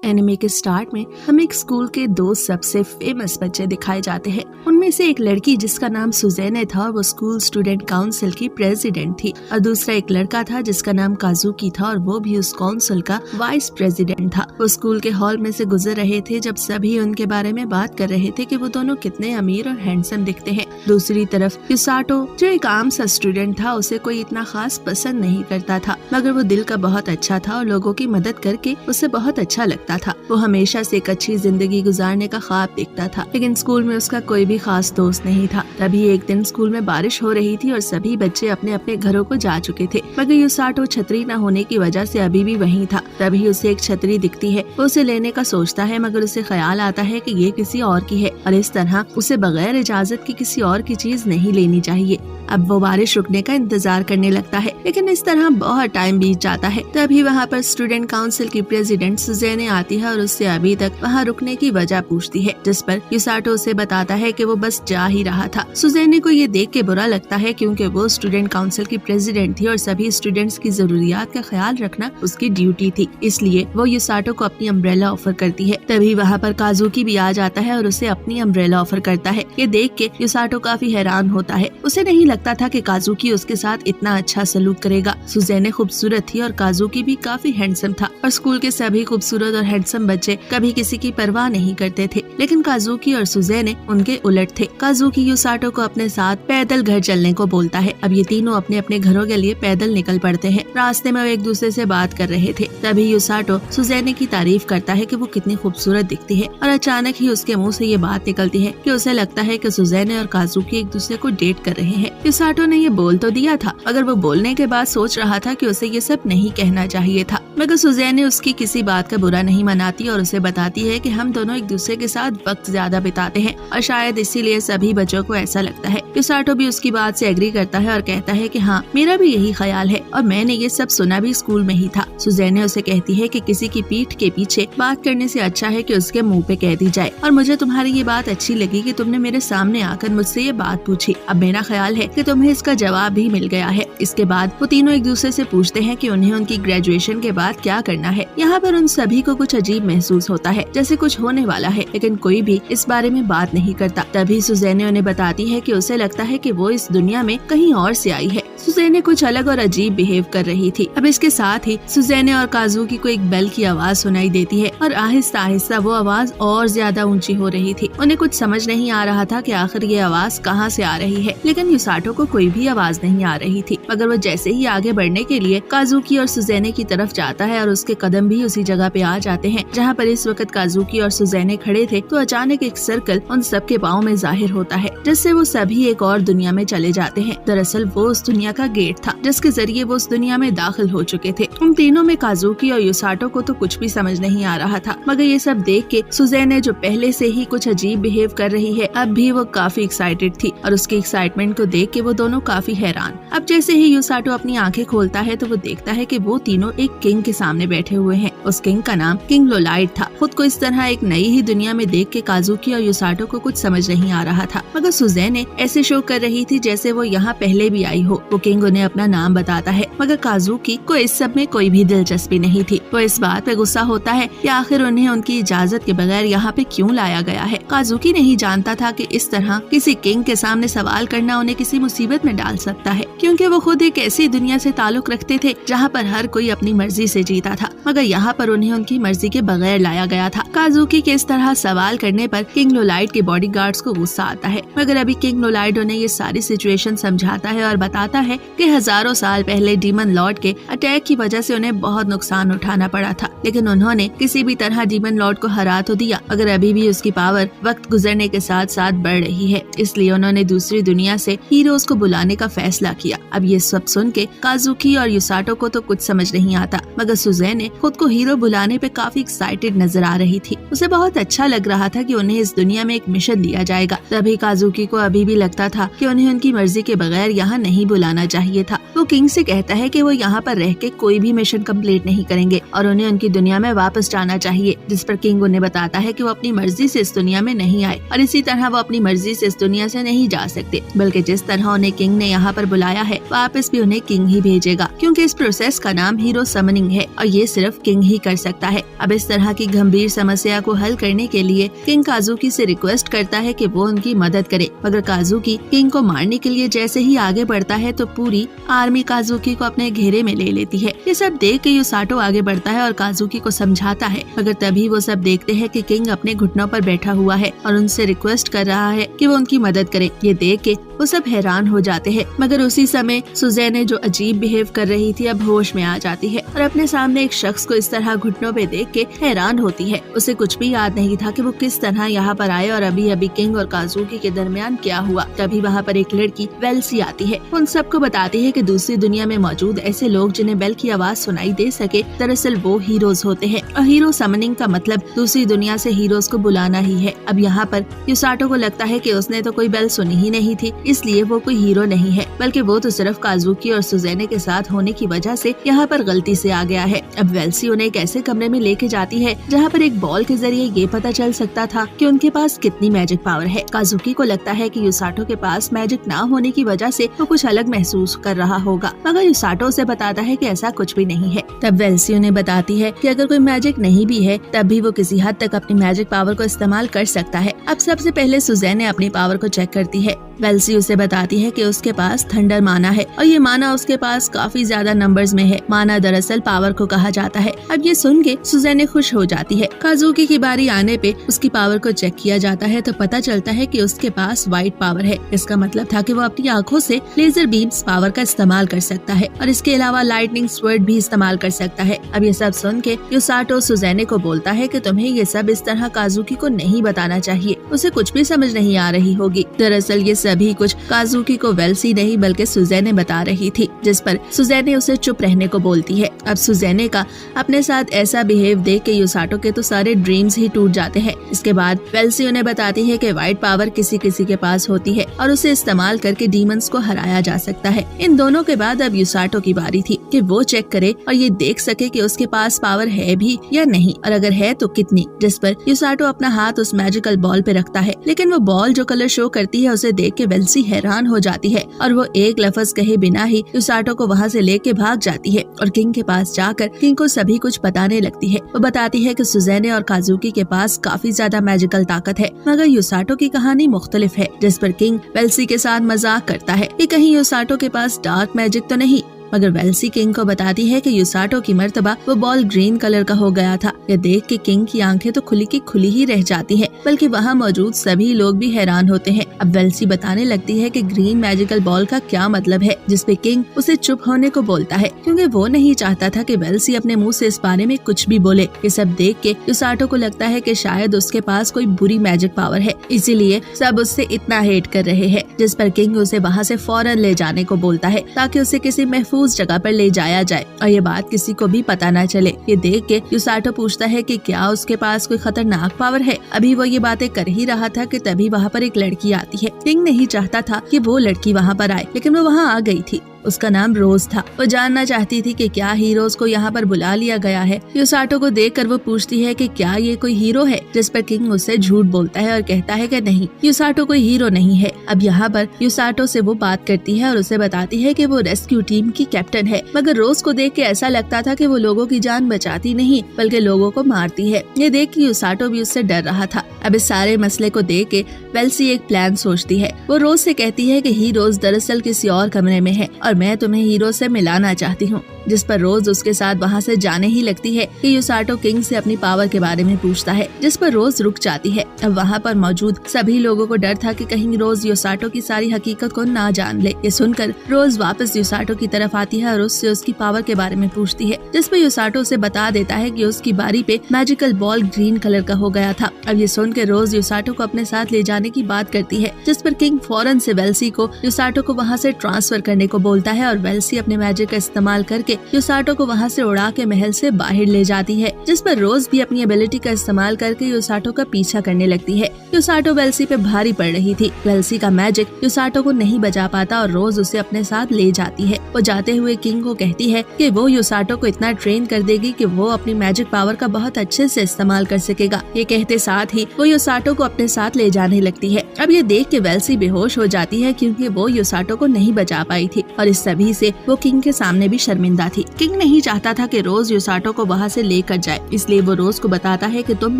Anime के start में हमें एक स्कूल के दो सबसे फेमस बच्चे दिखाए जाते हैं। उनमें से एक लड़की जिसका नाम सुज़ेने था, वो स्कूल स्टूडेंट काउंसिल की प्रेसिडेंट थी, और दूसरा एक लड़का था जिसका नाम काजुकी था, और वो भी उस काउंसिल का वाइस प्रेसिडेंट था। वो स्कूल के हॉल में से गुजर रहे थे जब सभी उनके बारे में बात कर रहे थे कि वो दोनों कितने अमीर और हैंडसम दिखते हैं। दूसरी तरफ युसाटो, जो एक आम सा स्टूडेंट था, उसे कोई इतना खास पसंद नहीं करता था, मगर वो दिल का बहुत अच्छा था और लोगों की मदद करके उसे बहुत अच्छा लगता था। वो हमेशा से एक अच्छी जिंदगी गुजारने का ख्वाब देखता था, लेकिन स्कूल में उसका कोई भी खास दोस्त नहीं था। तभी एक दिन स्कूल में बारिश हो रही थी और सभी बच्चे अपने अपने घरों को जा चुके थे, मगर युसाटो छतरी न होने की वजह से अभी भी वहीं था। तभी उसे एक छतरी दिखती है, वो उसे लेने का सोचता है, मगर उसे ख्याल आता है कि ये किसी और की है और इस तरह उसे बगैर इजाजत की किसी और की चीज नहीं लेनी चाहिए। अब वो बारिश रुकने का इंतजार करने लगता है, लेकिन इस तरह बहुत टाइम बीत जाता है। तभी वहाँ पर स्टूडेंट काउंसिल की प्रेसिडेंट सुज़ेने आती है और उससे अभी तक वहाँ रुकने की वजह पूछती है, जिस पर युसाटो उसे बताता है कि वो बस जा ही रहा था। सुज़ेने को ये देख के बुरा लगता है क्योंकि वो स्टूडेंट काउंसिल की प्रेसिडेंट थी और सभी स्टूडेंट्स की जरूरियात का ख्याल रखना उसकी ड्यूटी थी, इसलिए वो युसाटो को अपनी अम्ब्रेला ऑफर करती है। तभी वहाँ पर काजुकी भी आ जाता है और उसे अपनी अम्ब्रेला ऑफर करता है। ये देख के युसाटो काफी हैरान होता है, उसे नहीं लगता था कि काजुकी उसके साथ इतना अच्छा सलूक करेगा। सुज़ेने खूबसूरत थी और काजुकी भी काफी हैंडसम था, और स्कूल के सभी खूबसूरत और हैंडसम बच्चे कभी किसी की परवाह नहीं करते थे, लेकिन काजुकी और सुज़ेने उनके उलट थे। काजुकी युसाटो को अपने साथ पैदल घर चलने को बोलता है। अब ये तीनों अपने अपने घरों के लिए पैदल निकल पड़ते हैं। रास्ते में वो एक दूसरे से बात कर रहे थे। तभी युसाटो सुज़ेने की तारीफ करता है कि वो कितनी खूबसूरत दिखती है, और अचानक ही उसके मुंह से ये बात निकलती है कि उसे लगता है कि सुज़ेने और काजुकी एक दूसरे को डेट कर रहे हैं। युसाटो ने ये बोल तो दिया था, मगर वो बोलने के बाद सोच रहा था कि उसे ये सब नहीं कहना चाहिए था, मगर सुज़ेने उसकी किसी बात का बुरा नहीं मनाती और उसे बताती है कि हम दोनों एक दूसरे के साथ वक्त ज्यादा बिताते हैं और शायद इसीलिए सभी बच्चों को ऐसा लगता है। युसाटो भी उसकी बात से एग्री करता है और कहता है कि हाँ, मेरा भी यही ख्याल है और मैंने ये सब सुना भी स्कूल में ही था। सुज़ेने उसे कहती है कि किसी की पीठ के पीछे बात करने से अच्छा है कि उसके मुंह पे कह दी जाए, और मुझे तुम्हारी ये बात अच्छी लगी कि तुमने मेरे सामने आकर मुझसे ये बात पूछी। अब मेरा ख्याल है कि तुम्हें इसका जवाब भी मिल गया है। इसके बाद वो तीनों एक दूसरे से पूछते हैं कि उन्हें उनकी ग्रेजुएशन के बाद क्या करना है। यहाँ पर उन सभी को कुछ अजीब महसूस होता है, जैसे कुछ होने वाला है, लेकिन कोई भी इस बारे में बात नहीं करता। तभी सुज़ेने उन्हें बताती है कि उसे लगता है कि वो इस दुनिया में कहीं और से आई है। सुज़ेने कुछ अलग और अजीब बिहेव कर रही थी। अब इसके साथ ही सुज़ेने और काजुकी को एक बेल की आवाज सुनाई देती है, और आहिस्ता आहिस्ता वो आवाज और ज्यादा ऊंची हो रही थी। उन्हें कुछ समझ नहीं आ रहा था कि आखिर ये आवाज कहाँ से आ रही है, लेकिन युसाटो को कोई भी आवाज नहीं आ रही थी। मगर वो जैसे ही आगे बढ़ने के लिए काजुकी और सुज़ेने की तरफ जाता है और उसके कदम भी उसी जगह पे आ जाते हैं जहाँ पर इस वक्त काजुकी और सुज़ेने खड़े थे, तो अचानक एक सर्कल उन सबके पाँव में जाहिर होता है, जिससे वो सभी एक और दुनिया में चले जाते हैं। दरअसल वो उस दुनिया का गेट था जिसके जरिए वो उस दुनिया में दाखिल हो चुके थे। उन तीनों में काजुकी और युसाटो को तो कुछ भी समझ नहीं आ रहा था, मगर ये सब देख के सुज़ेने, जो पहले से ही कुछ अजीब बिहेव कर रही है, अब भी वो काफी एक्साइटेड थी, और उसकी एक्साइटमेंट को देख के वो दोनों काफी हैरान। अब जैसे ही युसाटो अपनी आंखें खोलता है तो वो देखता है कि वो तीनों एक किंग के सामने बैठे हुए हैं। उस किंग का नाम किंग लोलाइट था। खुद को इस तरह एक नई ही दुनिया में देख के काजुकी और युसाटो को कुछ समझ नहीं आ रहा था, मगर सुज़ेने ऐसे शो कर रही थी जैसे वो यहाँ पहले भी आई हो। वो किंग उन्हें अपना नाम बताता है, मगर काजुकी को इस सब में कोई भी दिलचस्पी नहीं थी। वो इस बात पे गुस्सा होता है कि आखिर उन्हें उनकी इजाजत के बगैर यहाँ पे क्यों लाया गया है। काजुकी नहीं जानता था कि इस तरह किसी किंग के सामने सवाल करना उन्हें किसी मुसीबत में डाल सकता है, क्योंकि वो खुद एक ऐसी दुनिया से ताल्लुक रखते थे जहाँ पर हर कोई अपनी मर्जी से जीता था, मगर यहाँ पर उन्हें उनकी मर्जी के बगैर लाया गया था। काजुकी के इस तरह सवाल करने पर किंग लोलाइट के बॉडीगार्ड्स को गुस्सा आता है, मगर अभी किंग लोलाइट उन्हें ये सारी सिचुएशन समझाता है और बताता है कि हजारों साल पहले डीमन लॉर्ड के अटैक की वजह से उन्हें बहुत नुकसान उठाना पड़ा था, लेकिन उन्होंने किसी भी तरह डीमन लॉर्ड को हरा तो दिया, मगर अभी भी उसकी पावर वक्त गुजरने के साथ साथ बढ़ रही है। इसलिए उन्होंने दूसरी दुनिया से हीरोज को बुलाने का फैसला किया। अब ये सब सुन के काजुकी और युसाटो को तो कुछ समझ नहीं आता, मगर सुज़ेने खुद को हीरो बुलाने पे काफी एक्साइटेड नजर आ रही थी। उसे बहुत अच्छा लग रहा था कि उन्हें इस दुनिया में एक मिशन दिया जाएगा। तभी काजुकी को अभी भी लगता था कि उन्हें उनकी मर्जी के बगैर यहाँ नहीं बुलाना चाहिए था। वो किंग से कहता है कि वो यहाँ पर रह के कोई भी मिशन कंप्लीट नहीं करेंगे और उन्हें उनकी दुनिया में वापस जाना चाहिए, जिस पर किंग उन्हें बताता है कि वो अपनी मर्जी से इस दुनिया में नहीं आए और इसी तरह वो अपनी मर्जी से इस दुनिया से नहीं जा सकते, बल्कि जिस तरह उन्हें किंग ने यहाँ पर बुलाया है वापस भी उन्हें किंग ही भेजेगा, क्योंकि इस प्रोसेस का नाम हीरो समनिंग है और ये सिर्फ किंग ही ही कर सकता है। अब इस तरह की गंभीर समस्या को हल करने के लिए किंग काजुकी से रिक्वेस्ट करता है कि वो उनकी मदद करे, मगर काजुकी किंग को मारने के लिए जैसे ही आगे बढ़ता है तो पूरी आर्मी काजुकी को अपने घेरे में ले लेती है। ये सब देख के युसाटो आगे बढ़ता है और काजुकी को समझाता है, मगर तभी वो सब देखते हैं कि किंग अपने घुटनों पर बैठा हुआ है और उनसे रिक्वेस्ट कर रहा है कि वो उनकी मदद करे। ये देख के वो सब हैरान हो जाते हैं, मगर उसी समय सुज़ैने जो अजीब बिहेव कर रही थी अब होश में आ जाती है और अपने सामने एक शख्स को इस तरह घुटनों पे देख के हैरान होती है। उसे कुछ भी याद नहीं था कि वो किस तरह यहाँ पर आए और अभी अभी किंग और काजुकी के दरमियान क्या हुआ। तभी वहाँ पर एक लड़की वेल्सी आती है, उन सबको बताती है कि दूसरी दुनिया में मौजूद ऐसे लोग जिन्हें बेल की आवाज सुनाई दे सके, दरअसल वो हीरोज होते हैं और हीरो समनिंग का मतलब दूसरी दुनिया से हीरोज को बुलाना ही है। अब यहाँ पर युसाटो को लगता है कि उसने तो कोई बेल सुनी ही नहीं थी, इसलिए वो कोई हीरो नहीं है, बल्कि वो तो सिर्फ काजुकी और सुज़ैने के साथ होने की वजह से यहाँ पर गलती से आ गया है। अब वेल्सी उन्हें एक ऐसे कमरे में लेके जाती है जहाँ पर एक बॉल के जरिए ये पता चल सकता था कि उनके पास कितनी मैजिक पावर है। काजुकी को लगता है कि युसाटो के पास मैजिक ना होने की वजह से वो कुछ अलग महसूस कर रहा होगा, मगर युसाटो उसे बताता है कि ऐसा कुछ भी नहीं है। तब वेल्सी उन्हें बताती है कि अगर कोई मैजिक नहीं भी है तब भी वो किसी हद तक अपनी मैजिक पावर को इस्तेमाल कर सकता है। अब सबसे पहले सुज़ैने अपनी पावर को चेक करती है। वेल्सी उसे बताती है कि उसके पास थंडर माना है और ये माना उसके पास काफी ज्यादा नंबर्स में है। माना दरअसल पावर को कहा जाता है। अब ये सुन के सुज़ैने खुश हो जाती है। काजुकी की बारी आने पे उसकी पावर को चेक किया जाता है तो पता चलता है कि उसके पास व्हाइट पावर है। इसका मतलब था कि वो अपनी आंखों से लेजर बीम्स पावर का इस्तेमाल कर सकता है और इसके अलावा लाइटनिंग स्वर्ड भी इस्तेमाल कर सकता है। अब ये सब सुन के युसाटो सुज़ैने को बोलता है कि तुम्हें ये सब इस तरह काजुकी को नहीं बताना चाहिए, उसे कुछ भी समझ नहीं आ रही होगी। दरअसल ये सभी कुछ काजुकी को वेल्सी नहीं बल्कि सुज़ैने बता रही थी, जिस पर सुज़ैने उसे चुप रहने को बोलती है। अब सुज़ैने का अपने साथ ऐसा बिहेव देख के युसाटो के तो सारे ड्रीम्स ही टूट जाते हैं। इसके बाद वेल्सी उन्हें बताती है कि व्हाइट पावर किसी किसी के पास होती है और उसे इस्तेमाल करके डीमंस को हराया जा सकता है। इन दोनों के बाद अब युसाटो की बारी थी कि वो चेक करे और ये देख सके कि उसके पास पावर है भी या नहीं और अगर है तो कितनी, जिस पर युसाटो अपना हाथ उस मैजिकल बॉल पे रखता है, लेकिन वो बॉल जो कलर शो करती है उसे देख के वेल्सी हैरान हो जाती है और वो एक लफ्ज कहे बिना ही युसाटो को वहाँ से लेके भाग जाती है और किंग के पास जाकर किंग को सभी कुछ बताने लगती है। वो बताती है कि सुज़ैने और काजुकी के पास काफी ज्यादा मैजिकल ताकत है, मगर युसाटो की कहानी मुख्तलिफ है, जिस पर किंग वेल्सी के साथ मजाक करता है कि कहीं युसाटो के पास डार्क मैजिक तो नहीं, मगर वेल्सी किंग को बताती है कि युसाटो की मर्तबा वो बॉल ग्रीन कलर का हो गया था। यह देख के किंग की आंखें तो खुली की खुली ही रह जाती हैं, बल्कि वहाँ मौजूद सभी लोग भी हैरान होते हैं। अब वेल्सी बताने लगती है कि ग्रीन मैजिकल बॉल का क्या मतलब है, जिसपे किंग उसे चुप होने को बोलता है, क्योंकि वो नहीं चाहता था कि वेल्सी अपने मुंह से इस बारे में कुछ भी बोले। ये सब देख के युसाटो को लगता है कि शायद उसके पास कोई बुरी मैजिक पावर है, इसीलिए सब उससे इतना हेट कर रहे हैं, जिस पर किंग उसे वहाँ से फौरन ले जाने को बोलता है ताकि उसे किसी महफूज जगह पर ले जाया जाए और ये बात किसी को भी पता न चले। ये देख के युसाटो पूछता है कि क्या उसके पास कोई खतरनाक पावर है। अभी वो ये बातें कर ही रहा था कि तभी वहाँ पर एक लड़की आती है। किंग नहीं चाहता था कि वो लड़की वहाँ पर आए, लेकिन वो वहाँ आ गई थी। उसका नाम रोज था। वो जानना चाहती थी कि क्या हीरोज को यहाँ पर बुला लिया गया है। युसाटो को देखकर वो पूछती है कि क्या ये कोई हीरो है, जिस पर किंग उससे झूठ बोलता है और कहता है कि नहीं, युसाटो कोई हीरो नहीं है। अब यहाँ पर युसाटो से वो बात करती है और उसे बताती है कि वो रेस्क्यू टीम की कैप्टन है, मगर रोज को देख के ऐसा लगता था कि वो लोगों की जान बचाती नहीं बल्कि लोगों को मारती है। ये देख के युसाटो भी उससे डर रहा था। अब इस सारे मसले को देख के वेल्सी एक प्लान सोचती है। वो रोज से कहती है कि हीरोज दरअसल किसी और कमरे में है और मैं तुम्हें हीरो से मिलाना चाहती हूँ, जिस पर रोज उसके साथ वहाँ से जाने ही लगती है कि युसाटो किंग से अपनी पावर के बारे में पूछता है, जिस पर रोज रुक जाती है। अब वहाँ पर मौजूद सभी लोगों को डर था कि कहीं रोज युसाटो की सारी हकीकत को ना जान ले। ये सुनकर रोज वापस युसाटो की तरफ आती है और उससे उसकी पावर के बारे में पूछती है, जिस पर युसाटो उसे बता देता है कि उसकी बारी पे मैजिकल बॉल ग्रीन कलर का हो गया था। अब ये सुनकर रोज युसाटो को अपने साथ ले जाने की बात करती है, जिस पर किंग फौरन से वेल्सी को युसाटो को वहाँ से ट्रांसफर करने को बोलता है और वेल्सी अपने मैजिक का इस्तेमाल करके युसाटो को वहाँ से उड़ा के महल से बाहर ले जाती है। जिस पर रोज भी अपनी एबिलिटी का इस्तेमाल करके युसाटो का पीछा करने लगती है। युसाटो वेल्सी पे भारी पड़ रही थी। वेल्सी का मैजिक युसाटो को नहीं बचा पाता और रोज उसे अपने साथ ले जाती है। वो जाते हुए किंग को कहती है कि वो युसाटो को इतना ट्रेन कर देगी कि वो अपनी मैजिक पावर का बहुत अच्छे से इस्तेमाल कर सकेगा। ये कहते साथ ही वो युसाटो को अपने साथ ले जाने लगती है। अब ये देख के वेल्सी बेहोश हो जाती है क्योंकि वो युसाटो को नहीं बचा पाई थी और इस सभी से वो किंग के सामने भी शर्मिंदा थी। किंग नहीं चाहता था कि रोज युसाटो को वहाँ से लेकर जाए, इसलिए वो रोज को बताता है कि तुम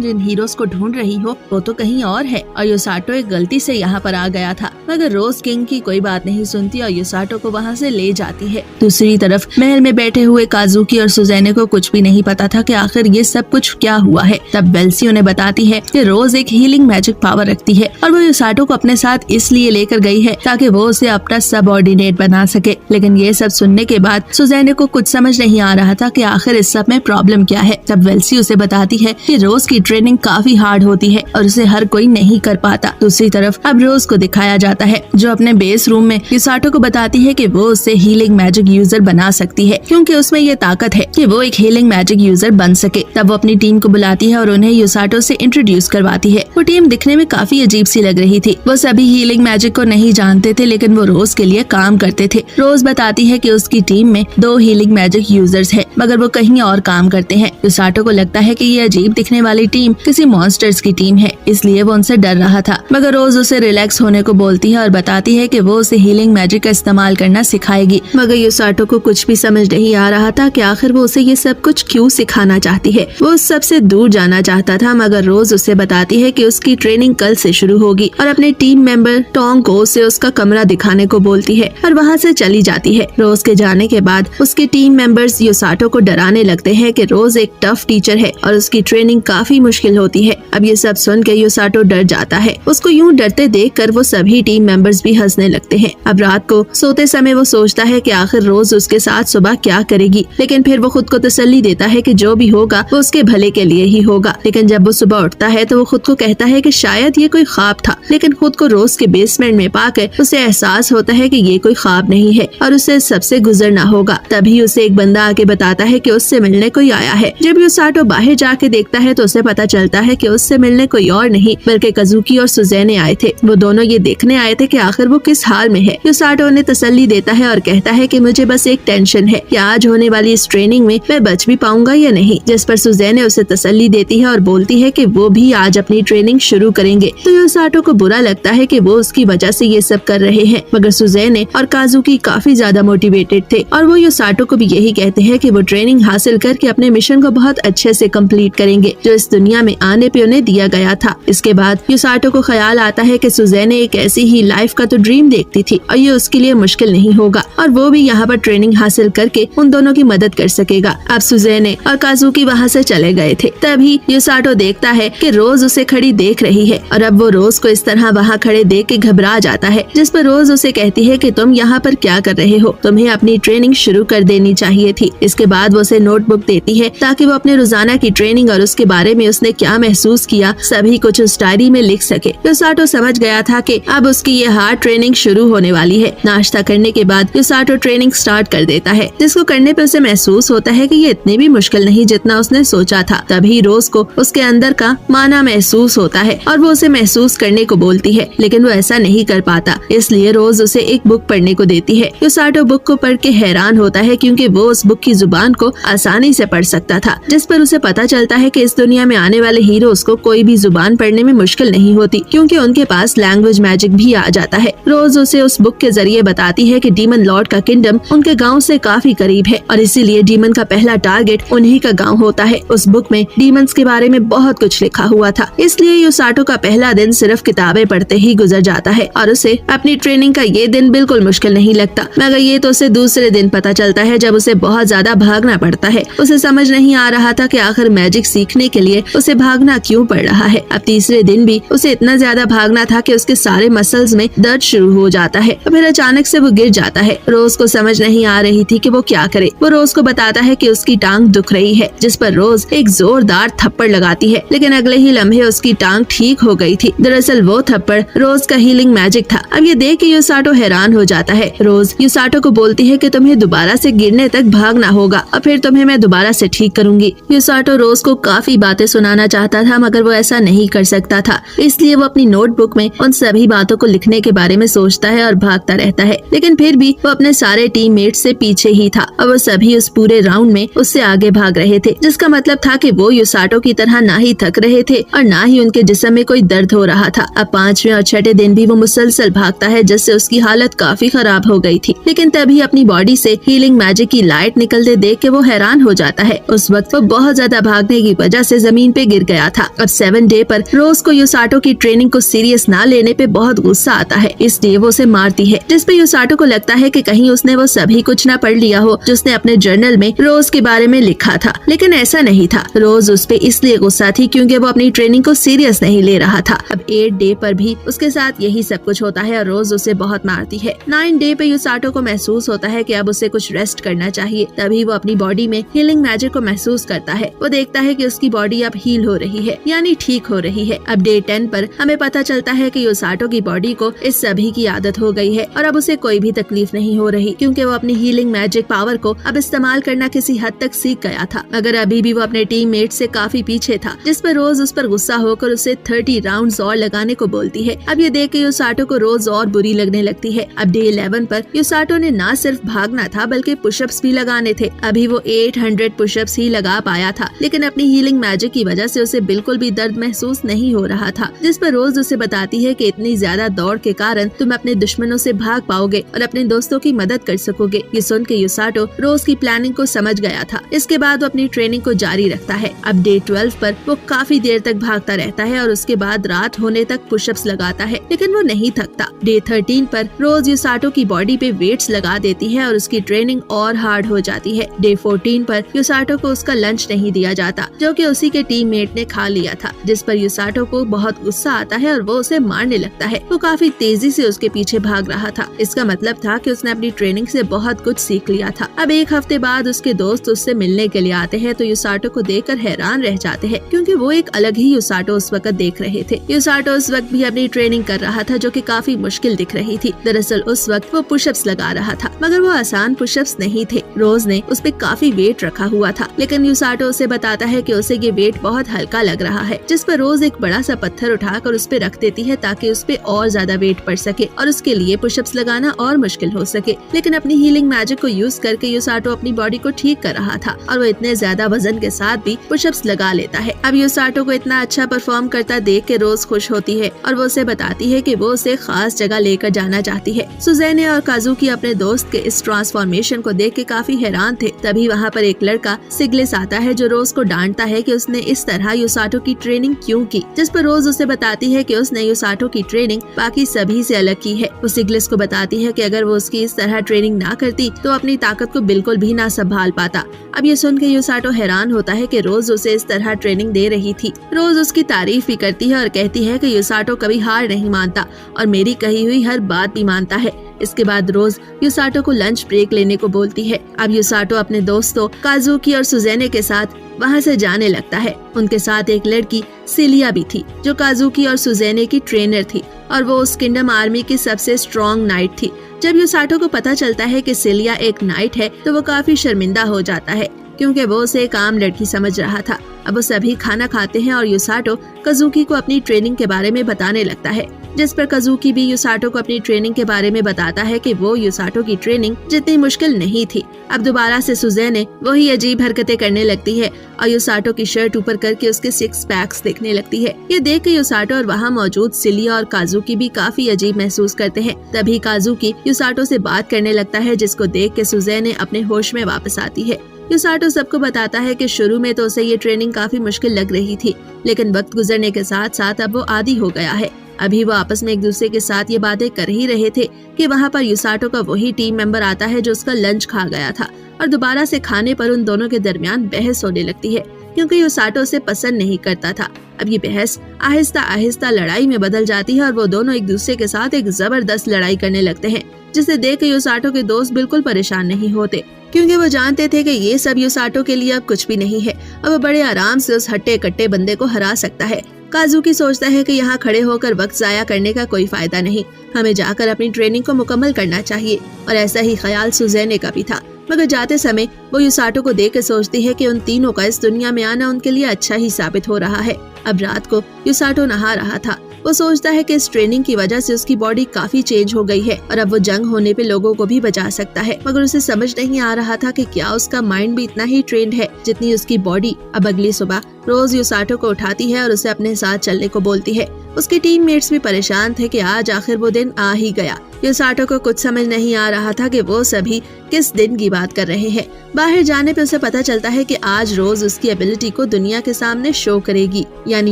जिन हीरोज को ढूंढ रही हो वो तो कहीं और है और युसाटो एक गलती से यहाँ पर आ गया था। मगर रोज किंग की कोई बात नहीं सुनती और युसाटो को वहाँ से ले जाती है। दूसरी तरफ महल में बैठे हुए काजुकी और सुज़ैने को कुछ भी नहीं पता था कि आखिर ये सब कुछ क्या हुआ है। तब वेल्सी उन्हें बताती है कि रोज एक हीलिंग मैजिक पावर रखती है और वो युसाटो को अपने साथ इसलिए लेकर गई है ताकि वो उसे अपना सबऑर्डिनेट बना सके। लेकिन ये सब सुनने के बाद सुज़ैने को कुछ समझ नहीं आ रहा था कि आखिर इस सब में प्रॉब्लम क्या है। तब वेल्सी उसे बताती है कि रोज की ट्रेनिंग काफी हार्ड होती है और उसे हर कोई नहीं कर पाता। दूसरी तरफ अब रोज को दिखाया जाता है जो अपने बेस रूम में युसाटो को बताती है कि वो उससे हीलिंग मैजिक यूजर बना सकती है क्योंकि उसमें ये ताकत है कि वो एक हीलिंग मैजिक यूजर बन सके। तब वो अपनी टीम को बुलाती है और उन्हें युसाटो से इंट्रोड्यूस करवाती है। वो टीम दिखने में काफी अजीब सी लग रही थी। वो सभी हीलिंग मैजिक को नहीं जानते थे लेकिन वो रोज के लिए काम करते थे। रोज बताती है कि उसकी टीम में 2 हीलिंग मैजिक यूजर्स है मगर वो कहीं और काम करते हैं। युसाटो को लगता है कि ये अजीब दिखने वाली टीम किसी मॉन्स्टर्स की टीम है, इसलिए वो उनसे डर रहा था। मगर रोज उसे रिलैक्स होने को बोलती है और बताती है कि वो उसे हीलिंग मैजिक का इस्तेमाल करना सिखाएगी। मगर युसाटो को कुछ भी समझ नहीं आ रहा था कि आखिर वो उसे ये सब कुछ क्यों सिखाना चाहती है। वो उस सब से दूर जाना चाहता था मगर रोज उसे बताती है कि उसकी ट्रेनिंग कल से शुरू होगी और अपने टीम मेंबर टोंग को उसे उसका कमरा दिखाने को बोलती है और वहाँ से चली जाती है। रोज के जाने के बाद उसके टीम मेंबर्स युसाटो को डराने लगते हैं कि रोज एक टफ टीचर है और उसकी ट्रेनिंग काफी मुश्किल होती है। अब ये सब सुन के युसाटो डर जाता है। उसको यूं डरते देखकर वो सभी टीम मेंबर्स भी हंसने लगते हैं। अब रात को सोते समय वो सोचता है कि आखिर रोज उसके साथ सुबह क्या करेगी, लेकिन फिर वो खुद को तसल्ली देता है कि जो भी होगा वो उसके भले के लिए ही होगा। लेकिन जब वो सुबह उठता है तो वो खुद को कहता है कि शायद ये कोई ख्वाब था, लेकिन खुद को रोज के बेसमेंट में पाकर उसे एहसास होता है कि ये कोई ख्वाब नहीं है और उसे सबसे गुजरना होगा। तभी उसे एक बंदा आके बताता है कि उससे मिलने कोई आया है। जब युसाटो बाहर जाके देखता है तो उसे पता चलता है कि उससे मिलने कोई और नहीं बल्कि काजुकी और सुज़ैने आए थे। वो दोनों ये देखने आए थे कि आखिर वो किस हाल में है। युसाटो उन्हें तसल्ली देता है और कहता है कि मुझे बस एक टेंशन है कि आज होने वाली इस ट्रेनिंग में मैं बच भी पाऊंगा या नहीं। जिस पर सुज़ैने उसे तसल्ली देती है और बोलती है कि वो भी आज अपनी ट्रेनिंग शुरू करेंगे। तो युसाटो को बुरा लगता है कि वो उसकी वजह से ये सब कर रहे हैं, मगर सुज़ैने और काजुकी काफी ज्यादा मोटिवेटेड थे और वो युसाटो को भी यही कहते हैं कि वो ट्रेनिंग हासिल करके अपने मिशन को बहुत अच्छे से कंप्लीट करेंगे जो इस दुनिया में आने पे उन्हें दिया गया था। इसके बाद युसाटो को ख्याल आता है कि सुज़ैने एक ऐसी ही लाइफ का तो ड्रीम देखती थी और ये उसके लिए मुश्किल नहीं होगा और वो भी यहाँ पर ट्रेनिंग हासिल करके उन दोनों की मदद कर सकेगा। अब सुज़ैने और काजुकी वहाँ से चले गए थे। तभी युसाटो देखता है कि रोज उसे खड़ी देख रही है और अब वो रोज को इस तरह वहाँ खड़े देख के घबरा जाता है। जिस पर रोज उसे कहती है कि तुम यहाँ पर क्या कर रहे हो, तुम्हें अपनी ट्रेनिंग शुरू कर देनी चाहिए थी। इसके बाद वो उसे नोटबुक देती है ताकि वो अपने रोजाना की ट्रेनिंग और उसके बारे में उसने क्या महसूस किया सभी कुछ उस डायरी में लिख सके। युसाटो समझ गया था कि अब उसकी ये हार्ड ट्रेनिंग शुरू होने वाली है। नाश्ता करने के बाद युसाटो ट्रेनिंग स्टार्ट कर देता है जिसको करने पर उसे महसूस होता है कि ये इतनी भी मुश्किल नहीं जितना उसने सोचा था। तभी रोज को उसके अंदर का माना महसूस होता है और वो उसे महसूस करने को बोलती है, लेकिन वो ऐसा नहीं कर पाता। इसलिए रोज उसे एक बुक पढ़ने को देती है। युसाटो बुक को पढ़ के हैरान होता है क्योंकि वो उस बुक की जुबान को आसानी से पढ़ सकता था। जिस पर उसे पता चलता है कि इस दुनिया में आने वाले हीरोज को कोई भी जुबान पढ़ने में मुश्किल नहीं होती क्योंकि उनके पास लैंग्वेज मैजिक भी आ जाता है। रोज उसे उस बुक के जरिए बताती है कि डीमन लॉर्ड का किंगडम उनके गाँव से काफी करीब है और इसीलिए डीमन का पहला टारगेट उन्हीं का गाँव होता है। उस बुक में डीमंस के बारे में बहुत कुछ लिखा हुआ था, इसलिए युसाटो का पहला दिन सिर्फ किताबें पढ़ते ही गुजर जाता है और उसे अपनी ट्रेनिंग का ये दिन बिल्कुल मुश्किल नहीं लगता। मगर ये तो उसे दूसरे दिन पता चलता है जब उसे बहुत ज्यादा भागना पड़ता है। उसे समझ नहीं आ रहा था कि आखिर मैजिक सीखने के लिए उसे भागना क्यों पड़ रहा है। अब तीसरे दिन भी उसे इतना ज्यादा भागना था कि उसके सारे मसल्स में दर्द शुरू हो जाता है और फिर अचानक से वो गिर जाता है। रोज को समझ नहीं आ रही थी कि वो क्या करे। वो रोज को बताता है कि उसकी टांग दुख रही है, जिस पर रोज एक जोरदार थप्पड़ लगाती है, लेकिन अगले ही लम्हे उसकी टांग ठीक हो गई थी। दरअसल वो थप्पड़ रोज का हीलिंग मैजिक था। अब ये देख के युसाटो हैरान हो जाता है। रोज युसाटो को बोलती है कि तुम्हें दोबारा से गिरने तक भागना होगा और फिर तुम्हें मैं दोबारा से ठीक करूंगी। युसाटो रोज को काफी बातें सुनाना चाहता था, मगर वो ऐसा नहीं कर सकता था। इसलिए वो अपनी नोटबुक में उन सभी बातों को लिखने के बारे में सोचता है और भागता रहता है। लेकिन फिर भी वो अपने सारे टीममेट से पीछे ही था और वो सभी उस पूरे राउंड में उससे आगे भाग रहे थे, जिसका मतलब था कि वो युसाटो की तरह ना ही थक रहे थे और ना ही उनके जिस्म में कोई दर्द हो रहा था। अब 5वें और 6ठे दिन भी वो मुसलसल भागता है, जिससे उसकी हालत काफी खराब हो गई थी। लेकिन तभी अपनी बॉडी से हीलिंग मैजिक की लाइट निकलते देख के वो हैरान हो जाता है। उस वक्त वो बहुत ज्यादा भागने की वजह से जमीन पे गिर गया था। अब 7 डे पर रोज को युसाटो की ट्रेनिंग को सीरियस ना लेने पे बहुत गुस्सा आता है, इसलिए वो उसे मारती है, जिसपे युसाटो को लगता है कि कहीं उसने वो सभी कुछ ना पढ़ लिया हो जो उसने अपने जर्नल में रोज के बारे में लिखा था। लेकिन ऐसा नहीं था। रोज उस पे इसलिए गुस्सा थी क्योंकि वो अपनी ट्रेनिंग को सीरियस नहीं ले रहा था। अब 8 डे पर भी उसके साथ यही सब कुछ होता है और रोज उसे बहुत मारती है। 9 डे पे युसाटो को महसूस होता है कि अब उसे कुछ रेस्ट करना चाहिए। तभी वो अपनी बॉडी में हीलिंग मैजिक को महसूस करता है। वो देखता है कि उसकी बॉडी अब हील हो रही है, यानी ठीक हो रही है। अब डे 10 पर हमें पता चलता है कि युसाटो की बॉडी को इस सभी की आदत हो गई है और अब उसे कोई भी तकलीफ नहीं हो रही, क्योंकि वो अपनी हीलिंग मैजिक पावर को अब इस्तेमाल करना किसी हद तक सीख गया था। मगर अभी भी वो अपने टीममेट से काफी पीछे था, जिस पर रोज उस पर गुस्सा होकर उसे 30 राउंड्स और लगाने को बोलती है। अब ये देख के युसाटो को रोज और बुरी लगने लगती है। अब डे 11 पर युसाटो ने न सिर्फ भागना था बल्कि पुशअप्स भी लगाने थे। अभी वो 800 पुशअप्स ही लगा पाया था, लेकिन अपनी हीलिंग मैजिक की वजह से उसे बिल्कुल भी दर्द महसूस नहीं हो रहा था, जिस पर रोज उसे बताती है कि इतनी ज्यादा दौड़ के कारण तुम अपने दुश्मनों से भाग पाओगे और अपने दोस्तों की मदद कर सकोगे। ये सुन के युसाटो रोज की प्लानिंग को समझ गया था। इसके बाद वो अपनी ट्रेनिंग को जारी रखता है। अब डे 12 पर वो काफी देर तक भागता रहता है और उसके बाद रात होने तक पुशअप्स लगाता है, लेकिन वो नहीं थकता। डे 13 पर रोज युसाटो की बॉडी पे वेट्स लगा देती है और उसकी ट्रेनिंग और हार्ड हो जाती है। डे 14 पर युसाटो को उसका लंच नहीं दिया जाता, जो कि उसी के टीममेट ने खा लिया था, जिस पर युसाटो को बहुत गुस्सा आता है और वो उसे मारने लगता है। वो काफी तेजी से उसके पीछे भाग रहा था। इसका मतलब था कि उसने अपनी ट्रेनिंग से बहुत कुछ सीख लिया था। अब 1 हफ्ते बाद उसके दोस्त उससे मिलने के लिए आते हैं, तो युसाटो को देखकर हैरान रह जाते हैं, क्योंकि वो एक अलग ही युसाटो उस वक्त देख रहे थे। युसाटो उस वक्त भी अपनी ट्रेनिंग कर रहा था, जो कि काफी मुश्किल दिख रही थी। दरअसल उस वक्त वो पुशअप्स लगा रहा था, मगर वो आसान पुशअप्स नहीं थे। रोज ने उस पे काफी वेट रखा हुआ था, लेकिन युसाटो उसे बताता है कि उसे ये वेट बहुत हल्का लग रहा है, जिस पर रोज एक बड़ा सा पत्थर उठाकर उस पे रख देती है ताकि उस पे और ज्यादा वेट पड़ सके और उसके लिए पुशअप्स लगाना और मुश्किल हो सके। लेकिन अपनी हीलिंग मैजिक को यूज करके युसाटो अपनी बॉडी को ठीक कर रहा था और वो इतने ज्यादा वजन के साथ भी पुशअप्स लगा लेता है। अब युसाटो को इतना अच्छा परफॉर्म करता देख के रोज खुश होती है और वो उसे बताती है कि वो उसे खास जगह लेकर जाना चाहती है। सुजेने और काजुकी अपने दोस्त के इस ट्रांसफॉर्मेशन को देख के काफी हैरान थे। तभी वहाँ पर एक लड़का सिग्लिस आता है, जो रोज को डांटता है कि उसने इस तरह युसाटो की ट्रेनिंग क्यों की, जिस पर रोज उसे बताती है कि उसने युसाटो की ट्रेनिंग बाकी सभी से अलग की है। वो सिग्लिस को बताती है कि अगर वो उसकी इस तरह ट्रेनिंग ना करती तो अपनी ताकत को बिल्कुल भी ना संभाल पाता। अब ये सुन के युसाटो हैरान होता है कि रोज उसे इस तरह ट्रेनिंग दे रही थी। रोज उसकी तारीफ भी करती है और कहती है कि युसाटो कभी हार नहीं मानता और मेरी कही हुई हर बात भी मानता है। इसके बाद रोज युसाटो को लंच ब्रेक लेने को बोलती है। अब युसाटो अपने दोस्तों काजुकी और सुजेने के साथ वहाँ से जाने लगता है। उनके साथ एक लड़की सिलिया भी थी, जो काजुकी और सुजेने की ट्रेनर थी और वो उस किंगडम आर्मी की सबसे स्ट्रॉन्ग नाइट थी। जब युसाटो को पता चलता है कि सिलिया एक नाइट है, तो वो काफी शर्मिंदा हो जाता है, क्योंकि वो उसे एक आम लड़की समझ रहा था। अब वो सभी खाना खाते हैं और युसाटो काजुकी को अपनी ट्रेनिंग के बारे में बताने लगता है, जिस पर काजुकी भी युसाटो को अपनी ट्रेनिंग के बारे में बताता है कि वो युसाटो की ट्रेनिंग जितनी मुश्किल नहीं थी। अब दोबारा से सुजेने वही अजीब हरकतें करने लगती है और युसाटो की शर्ट ऊपर करके उसके 6 पैक्स देखने लगती है। ये देख के युसाटो और वहाँ मौजूद सिलिया और काजुकी भी काफी अजीब महसूस करते हैं। तभी काजुकी युसाटो से बात करने लगता है, जिसको देख के सुजेने अपने होश में वापस आती है। युसाटो सबको बताता है कि शुरू में तो उसे ये ट्रेनिंग काफी मुश्किल लग रही थी, लेकिन वक्त गुजरने के साथ साथ अब वो आदी हो गया है। अभी वो आपस में एक दूसरे के साथ ये बातें कर ही रहे थे कि वहाँ पर युसाटो का वही टीम मेंबर आता है जो उसका लंच खा गया था और दोबारा से खाने पर उन दोनों के दरमियान बहस होने लगती है, क्योंकि युसाटो उसे पसंद नहीं करता था। अब ये बहस आहिस्ता आहिस्ता लड़ाई में बदल जाती है और वो दोनों एक दूसरे के साथ एक जबरदस्त लड़ाई करने लगते हैं, जिसे देख के युसाटो के दोस्त बिल्कुल परेशान नहीं होते, क्योंकि वो जानते थे कि ये सब युसाटो के लिए अब कुछ भी नहीं है। अब वो बड़े आराम से उस हट्टे कट्टे बंदे को हरा सकता है। काजुकी सोचता है कि यहाँ खड़े होकर वक्त जाया करने का कोई फायदा नहीं, हमें जाकर अपनी ट्रेनिंग को मुकम्मल करना चाहिए, और ऐसा ही ख्याल सुजेने का भी था। मगर जाते समय वो युसाटो को देख के सोचती है कि उन तीनों का इस दुनिया में आना उनके लिए अच्छा ही साबित हो रहा है। अब रात को युसाटो नहा रहा था। वो सोचता है कि इस ट्रेनिंग की वजह से उसकी बॉडी काफी चेंज हो गई है और अब वो जंग होने पे लोगों को भी बचा सकता है। मगर उसे समझ नहीं आ रहा था कि क्या उसका माइंड भी इतना ही ट्रेंड है जितनी उसकी बॉडी। अब अगली सुबह रोज युसाटो को उठाती है और उसे अपने साथ चलने को बोलती है। उसके टीममेट्स भी परेशान थे कि आज आखिर वो दिन आ ही गया। युसाटो को कुछ समझ नहीं आ रहा था कि वो सभी किस दिन की बात कर रहे हैं। बाहर जाने पे उसे पता चलता है कि आज रोज उसकी एबिलिटी को दुनिया के सामने शो करेगी, यानी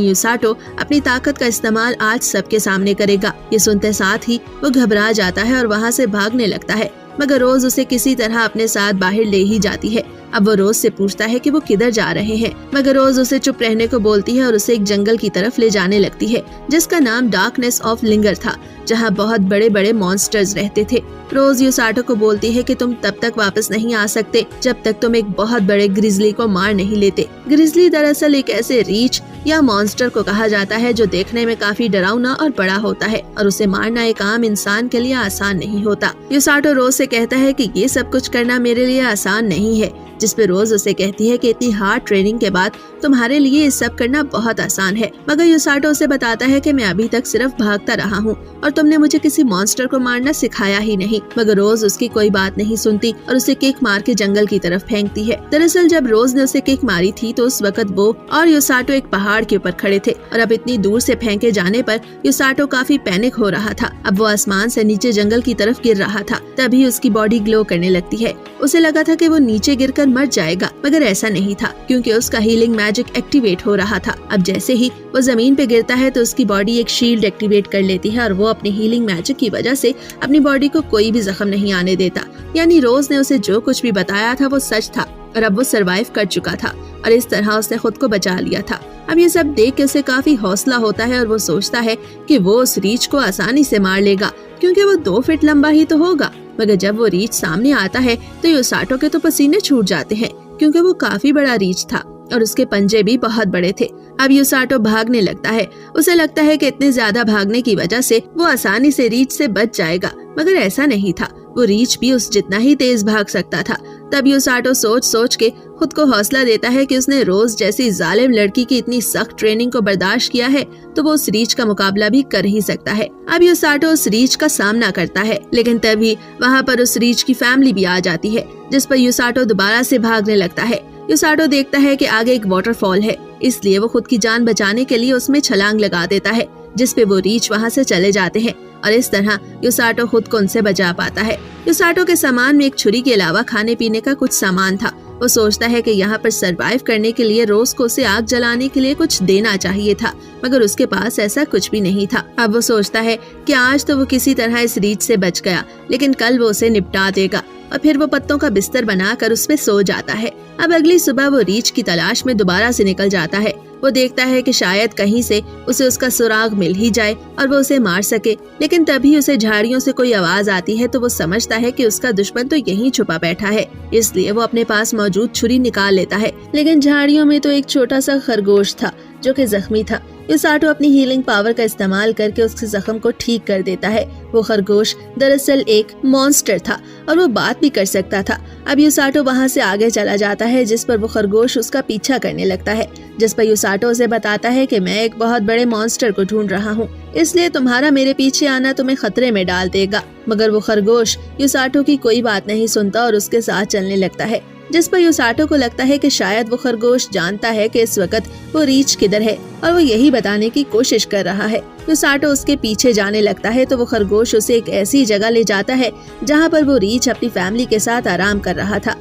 युसाटो अपनी ताकत का इस्तेमाल आज सबके सामने करेगा। ये सुनते साथ ही वो घबरा जाता है और वहाँ से भागने लगता है, मगर रोज उसे किसी तरह अपने साथ बाहर ले ही जाती है। अब वो रोज से पूछता है कि वो किधर जा रहे हैं, मगर रोज उसे चुप रहने को बोलती है और उसे एक जंगल की तरफ ले जाने लगती है जिसका नाम डार्कनेस ऑफ लिंगर था, जहाँ बहुत बड़े बड़े मॉन्स्टर्स रहते थे। रोज युसाटो को बोलती है कि तुम तब तक वापस नहीं आ सकते जब तक तुम एक बहुत बड़े ग्रिजली को मार नहीं लेते। ग्रिजली दरअसल एक ऐसे रीछ या मॉन्स्टर को कहा जाता है जो देखने में काफी डरावना और बड़ा होता है और उसे मारना एक आम इंसान के लिए आसान नहीं होता। युसाटो रोज से कहता है कि ये सब कुछ करना मेरे लिए आसान नहीं है, जिस पे रोज उसे कहती है कि इतनी हार्ड ट्रेनिंग के बाद तुम्हारे लिए ये सब करना बहुत आसान है। मगर युसाटो उसे बताता है कि मैं अभी तक सिर्फ भागता रहा हूँ और तुमने मुझे किसी मॉन्स्टर को मारना सिखाया ही नहीं। मगर रोज उसकी कोई बात नहीं सुनती और उसे किक मार के जंगल की तरफ फेंकती है। दरअसल जब रोज ने उसे किक मारी थी तो उस वक्त वो और युसाटो एक पहाड़ के ऊपर खड़े थे और अब इतनी दूर से फेंके जाने पर युसाटो काफी पैनिक हो रहा था। अब वो आसमान से नीचे जंगल की तरफ गिर रहा था। तभी उसकी बॉडी ग्लो करने लगती है। उसे लगा था कि वो नीचे गिरकर मर जाएगा, मगर ऐसा नहीं था क्योंकि उसका हीलिंग मैजिक एक्टिवेट हो रहा था। अब जैसे ही वो जमीन पे गिरता है तो उसकी बॉडी एक शील्ड एक्टिवेट कर लेती है और वो अपनी हीलिंग मैजिक की वजह से अपनी बॉडी को कोई भी जख्म नहीं आने देता। यानी रोज ने उसे जो कुछ भी बताया था वो सच था और अब वो सरवाइव कर चुका था और इस तरह उसने खुद को बचा लिया था। अब ये सब देख के उसे काफी हौसला होता है और वो सोचता है कि वो उस रीछ को आसानी से मार लेगा क्योंकि वो 2 फीट लंबा ही तो होगा। मगर जब वो रीछ सामने आता है तो युसाटो के तो पसीने छूट जाते हैं क्योंकि वो काफी बड़ा रीछ था और उसके पंजे भी बहुत बड़े थे। अब युसाटो भागने लगता है। उसे लगता है कि इतने ज्यादा भागने की वजह से वो आसानी से रीछ से बच जाएगा, मगर ऐसा नहीं था। वो रीछ भी उस जितना ही तेज भाग सकता था। तब युसाटो सोच सोच के खुद को हौसला देता है कि उसने रोज जैसी जालिम लड़की की इतनी सख्त ट्रेनिंग को बर्दाश्त किया है तो वो उस रीछ का मुकाबला भी कर ही सकता है। अब युसाटो उस रीछ का सामना करता है, लेकिन तभी वहाँ पर उस रीछ की फैमिली भी आ जाती है जिस पर युसाटो दोबारा से भागने लगता है। युसाटो देखता है कि आगे एक वाटरफॉल है, इसलिए वो खुद की जान बचाने के लिए उसमें छलांग लगा देता है जिस पे वो रीछ वहाँ से चले जाते हैं और इस तरह युसाटो खुद को उनसे बचा पाता है। युसाटो के सामान में एक छुरी के अलावा खाने पीने का कुछ सामान था। वो सोचता है कि यहाँ पर सरवाइव करने के लिए रोज को उसे आग जलाने के लिए कुछ देना चाहिए था, मगर उसके पास ऐसा कुछ भी नहीं था। अब वो सोचता है कि आज तो वो किसी तरह इस रीछ से बच गया, लेकिन कल वो उसे निपटा देगा और फिर वो पत्तों का बिस्तर बनाकर उस पे सो जाता है। अब अगली सुबह वो रीछ की तलाश में दोबारा से निकल जाता है। वो देखता है कि शायद कहीं से उसे उसका सुराग मिल ही जाए और वो उसे मार सके, लेकिन तभी उसे झाड़ियों से कोई आवाज आती है तो वो समझता है कि उसका दुश्मन तो यहीं छुपा बैठा है, इसलिए वो अपने पास मौजूद छुरी निकाल लेता है। लेकिन झाड़ियों में तो एक छोटा सा खरगोश था जो कि जख्मी था। युसाटो अपनी हीलिंग पावर का इस्तेमाल करके उसके जख्म को ठीक कर देता है। वो खरगोश दरअसल एक मॉन्स्टर था और वो बात भी कर सकता था। अब युसाटो वहाँ से आगे चला जाता है जिस पर वो खरगोश उसका पीछा करने लगता है, जिस पर युसाटो उसे बताता है कि मैं एक बहुत बड़े मॉन्स्टर को ढूंढ रहा हूँ, इसलिए तुम्हारा मेरे पीछे आना तुम्हें खतरे में डाल देगा। मगर वो खरगोश युसाटो की कोई बात नहीं सुनता और उसके साथ चलने लगता है, जिस पर युसाटो को लगता है कि शायद वो खरगोश जानता है कि इस वक्त वो रीछ किधर है और वो यही बताने की कोशिश कर रहा है। युसाटो उसके पीछे जाने लगता है तो वो खरगोश उसे एक ऐसी जगह ले जाता है जहाँ पर वो रीछ अपनी फैमिली के साथ आराम कर रहा था।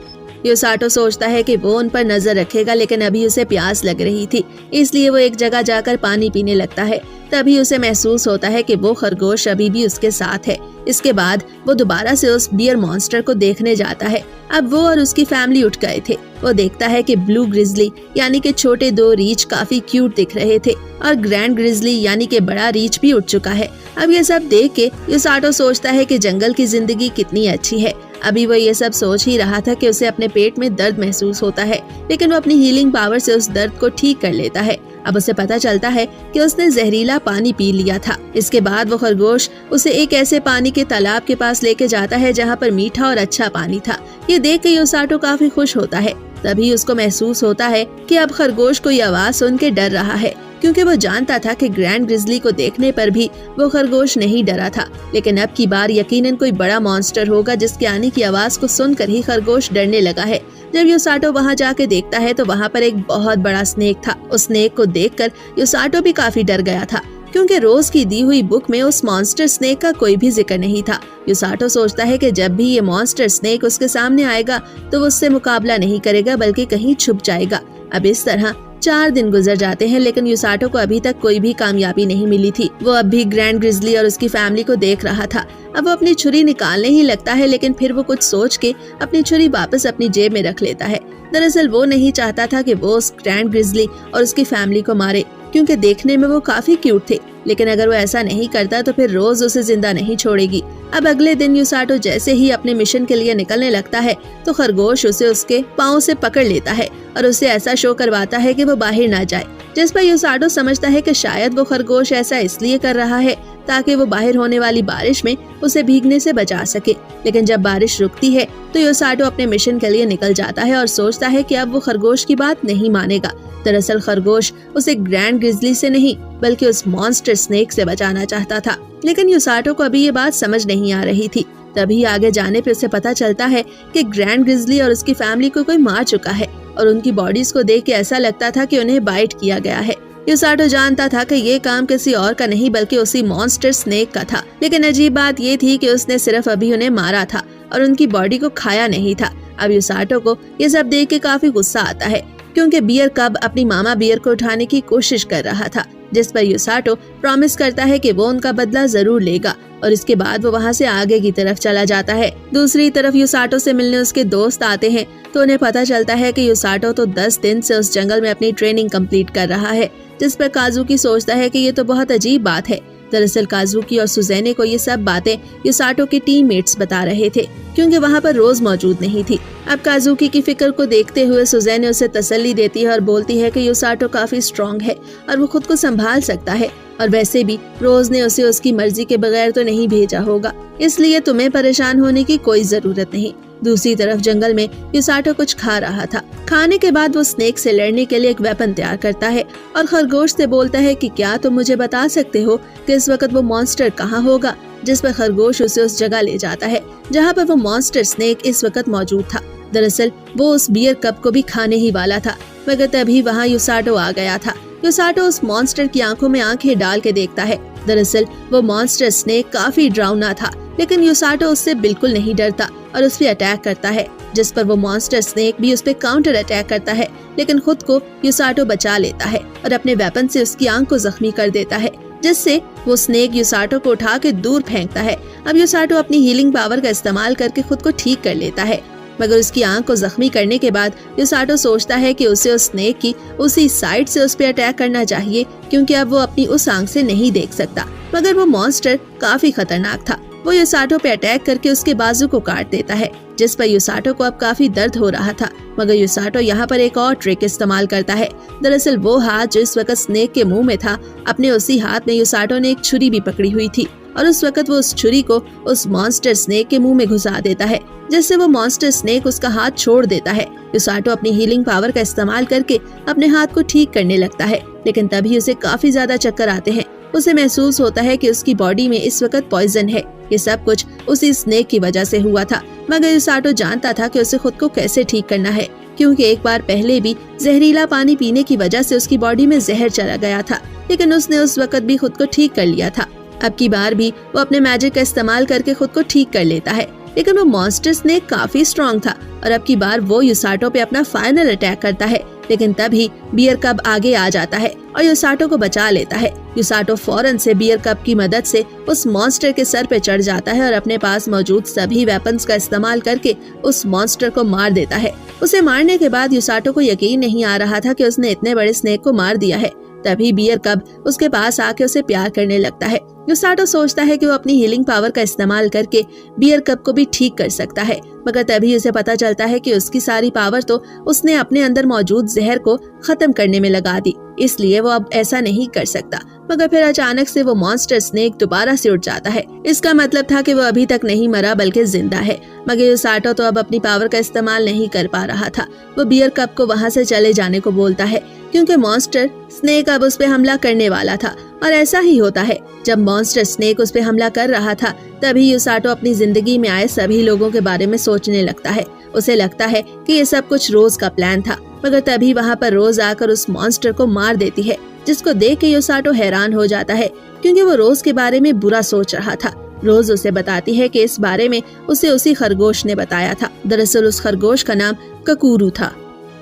युसाटो सोचता है कि वो उन पर नजर रखेगा, लेकिन अभी उसे प्यास लग रही थी, इसलिए वो एक जगह जाकर पानी पीने लगता है। तभी उसे महसूस होता है कि वो खरगोश अभी भी उसके साथ है। इसके बाद वो दोबारा से उस बियर मॉन्स्टर को देखने जाता है। अब वो और उसकी फैमिली उठ गए थे। वो देखता है कि ब्लू ग्रिजली यानी कि छोटे 2 रीछ काफी क्यूट दिख रहे थे और ग्रैंड ग्रिजली यानी कि बड़ा रीछ भी उठ चुका है। अब ये सब देख के युसाटो सोचता है कि जंगल की जिंदगी कितनी अच्छी है। अभी वो ये सब सोच ही रहा था कि उसे अपने पेट में दर्द महसूस होता है, लेकिन वो अपनी हीलिंग पावर से उस दर्द को ठीक कर लेता है। अब उसे पता चलता है कि उसने जहरीला पानी पी लिया था। इसके बाद वो खरगोश उसे एक ऐसे पानी के तालाब के पास लेके जाता है जहाँ पर मीठा और अच्छा पानी था। ये देख के योसाटो काफी खुश होता है। तभी उसको महसूस होता है कि अब खरगोश कोई आवाज सुन के डर रहा है, क्योंकि वो जानता था कि ग्रैंड ग्रिजली को देखने पर भी वो खरगोश नहीं डरा था। लेकिन अब की बार यकीनन कोई बड़ा मॉन्स्टर होगा जिसके आने की आवाज को सुनकर ही खरगोश डरने लगा है। जब योसाटो वहाँ जाके देखता है तो वहाँ पर एक बहुत बड़ा स्नेक था। उस स्नेक को देखकर योसाटो भी काफी डर गया था, क्योंकि रोज की दी हुई बुक में उस मॉन्स्टर स्नेक का कोई भी जिक्र नहीं था। योसाटो सोचता है कि जब भी ये मॉन्स्टर स्नेक उसके सामने आएगा तो वो उससे मुकाबला नहीं करेगा बल्कि कहीं छुप जाएगा। अब इस तरह 4 दिन गुजर जाते हैं, लेकिन योसाटो को अभी तक कोई भी कामयाबी नहीं मिली थी। वो अब भी ग्रैंड ग्रिजली और उसकी फैमिली को देख रहा था। अब वो अपनी छुरी निकालने ही लगता है, लेकिन फिर वो कुछ सोच के अपनी छुरी वापस अपनी जेब में रख लेता है। दरअसल वो नहीं चाहता था कि वो उस ग्रैंड ग्रिजली और उसकी फैमिली को मारे, क्योंकि देखने में वो काफी क्यूट थे। लेकिन अगर वो ऐसा नहीं करता तो फिर रोज उसे जिंदा नहीं छोड़ेगी। अब अगले दिन योसाटो जैसे ही अपने मिशन के लिए निकलने लगता है तो खरगोश उसे उसके पाँव से पकड़ लेता है और उसे ऐसा शो करवाता है कि वो बाहर ना जाए, जिस पर योसाटो समझता है कि शायद वो खरगोश ऐसा इसलिए कर रहा है ताकि वो बाहर होने वाली बारिश में उसे भीगने से बचा सके। लेकिन जब बारिश रुकती है तो योसाटो अपने मिशन के लिए निकल जाता है और सोचता है कि अब वो खरगोश की बात नहीं मानेगा। दरअसल खरगोश उसे ग्रैंड ग्रिजली से नहीं बल्कि उस मॉन्स्टर स्नेक से बचाना चाहता था। लेकिन योसाटो को अभी ये बात समझ नहीं आ रही थी। तभी आगे जाने पर उसे पता चलता है कि ग्रैंड ग्रिजली और उसकी फैमिली को कोई मार चुका है और उनकी बॉडीज को देख के ऐसा लगता था कि उन्हें बाइट किया गया है। योसाटो जानता था कि ये काम किसी और का नहीं बल्कि उसी मॉन्स्टर स्नेक का था। लेकिन अजीब बात ये थी कि उसने सिर्फ अभी उन्हें मारा था और उनकी बॉडी को खाया नहीं था। अब योसाटो को ये सब देख के काफी गुस्सा आता है, क्योंकि बियर कब अपनी मामा बियर को उठाने की कोशिश कर रहा था, जिस पर योसाटो प्रॉमिस करता है कि वो उनका बदला जरूर लेगा और इसके बाद वो वहाँ से आगे की तरफ चला जाता है। दूसरी तरफ योसाटो से मिलने उसके दोस्त आते हैं तो उन्हें पता चलता है कि योसाटो तो 10 दिन से उस जंगल में अपनी ट्रेनिंग कंप्लीट कर रहा है, जिस पर काजुकी सोचता है कि ये तो बहुत अजीब बात है। दरअसल काजुकी और सुज़ेने को ये सब बातें योसाटो के टीममेट्स बता रहे थे, क्योंकि वहाँ पर रोज मौजूद नहीं थी। अब काजुकी की फिक्र को देखते हुए सुज़ेने उसे तसल्ली देती है और बोलती है कि योसाटो काफी स्ट्रॉन्ग है और वो खुद को संभाल सकता है, और वैसे भी रोज ने उसे उसकी मर्जी के बगैर तो नहीं भेजा होगा, इसलिए तुम्हें परेशान होने की कोई जरूरत नहीं। दूसरी तरफ जंगल में योसाटो कुछ खा रहा था। खाने के बाद वो स्नेक से लड़ने के लिए एक वेपन तैयार करता है और खरगोश से बोलता है कि क्या तुम मुझे बता सकते हो कि इस वक्त वो मॉन्स्टर कहाँ होगा, जिस पर खरगोश उसे उस जगह ले जाता है जहाँ पर वो मॉन्स्टर स्नेक इस वक्त मौजूद था। दरअसल वो उस बियर कप को भी खाने ही वाला था, मगर तभी वहाँ योसाटो आ गया था। योसाटो उस मॉन्स्टर की आंखों में आंखें डाल के देखता है। दरअसल वो मॉन्स्टर स्नेक काफी डरावना था, लेकिन योसाटो उससे बिल्कुल नहीं डरता और उस पर अटैक करता है, जिस पर वो मॉन्स्टर स्नेक भी उस पर काउंटर अटैक करता है। लेकिन खुद को योसाटो बचा लेता है और अपने वेपन से उसकी आंख को जख्मी कर देता है, जिससे वो स्नेक योसाटो को उठा के दूर फेंकता है। अब योसाटो अपनी हीलिंग पावर का इस्तेमाल करके खुद को ठीक कर लेता है, मगर उसकी आंख को जख्मी करने के बाद योसाटो सोचता है कि उसे उस स्नेक की उसी साइड से उस पर अटैक करना चाहिए, क्योंकि अब वो अपनी उस आंख से नहीं देख सकता। मगर वो मॉन्स्टर काफी खतरनाक था। वो योसाटो पे अटैक करके उसके बाजू को काट देता है, जिस पर योसाटो को अब काफी दर्द हो रहा था। मगर योसाटो यहाँ पर एक और ट्रिक इस्तेमाल करता है। दरअसल वो हाथ जो इस वक्त स्नेक के मुंह में था, अपने उसी हाथ में योसाटो ने एक छुरी भी पकड़ी हुई थी और उस वक्त वो उस छुरी को उस मॉन्स्टर स्नेक के मुंह में घुसा देता है, जिससे वो मॉन्स्टर स्नेक उसका हाथ छोड़ देता है। योसाटो अपनी हीलिंग पावर का इस्तेमाल करके अपने हाथ को ठीक करने लगता है, लेकिन तभी उसे काफी ज्यादा चक्कर आते हैं। उसे महसूस होता है कि उसकी बॉडी में इस वक्त पॉइजन है। ये सब कुछ उसी स्नेक की वजह से हुआ था, मगर योसाटो जानता था कि उसे खुद को कैसे ठीक करना है, क्योंकि एक बार पहले भी जहरीला पानी पीने की वजह से उसकी बॉडी में जहर चला गया था, लेकिन उसने उस वक्त भी खुद को ठीक कर लिया था। अब की बार भी वो अपने मैजिक का इस्तेमाल करके खुद को ठीक कर लेता है, लेकिन वो मॉन्स्टर स्नेक काफी स्ट्रॉन्ग था और अब की बार वो योसाटो पे अपना फाइनल अटैक करता है। लेकिन तभी बियर कप आगे आ जाता है और योसाटो को बचा लेता है। योसाटो फौरन से बियर कप की मदद से उस मॉन्स्टर के सर पे चढ़ जाता है और अपने पास मौजूद सभी वेपन्स का इस्तेमाल करके उस मॉन्स्टर को मार देता है। उसे मारने के बाद योसाटो को यकीन नहीं आ रहा था कि उसने इतने बड़े स्नेक को मार दिया है। तभी बियर कब उसके पास आके उसे प्यार करने लगता है। युसाटो सोचता है कि वो अपनी हीलिंग पावर का इस्तेमाल करके बियर कप को भी ठीक कर सकता है, मगर तभी उसे पता चलता है कि उसकी सारी पावर तो उसने अपने अंदर मौजूद जहर को खत्म करने में लगा दी, इसलिए वो अब ऐसा नहीं कर सकता। मगर फिर अचानक से वो मॉन्स्टर स्नेक दोबारा से उठ जाता है। इसका मतलब था कि वो अभी तक नहीं मरा बल्कि जिंदा है। मगर युसाटो तो अब अपनी पावर का इस्तेमाल नहीं कर पा रहा था। वो बियर कप को वहाँ से चले जाने को बोलता है क्योंकि मॉन्स्टर स्नेक अब उस पे हमला करने वाला था। और ऐसा ही होता है, जब मॉन्स्टर स्नेक उस पे हमला कर रहा था तभी युसाटो अपनी जिंदगी में आए सभी लोगों के बारे में सोचने लगता है। उसे लगता है कि ये सब कुछ रोज का प्लान था, मगर तभी वहाँ पर रोज आकर उस मॉन्स्टर को मार देती है, जिसको देख के युसाटो हैरान हो जाता है क्योंकि वो रोज के बारे में बुरा सोच रहा था। रोज उसे बताती है कि इस बारे में उसे उसी खरगोश ने बताया था। दरअसल उस खरगोश का नाम ककूरू था।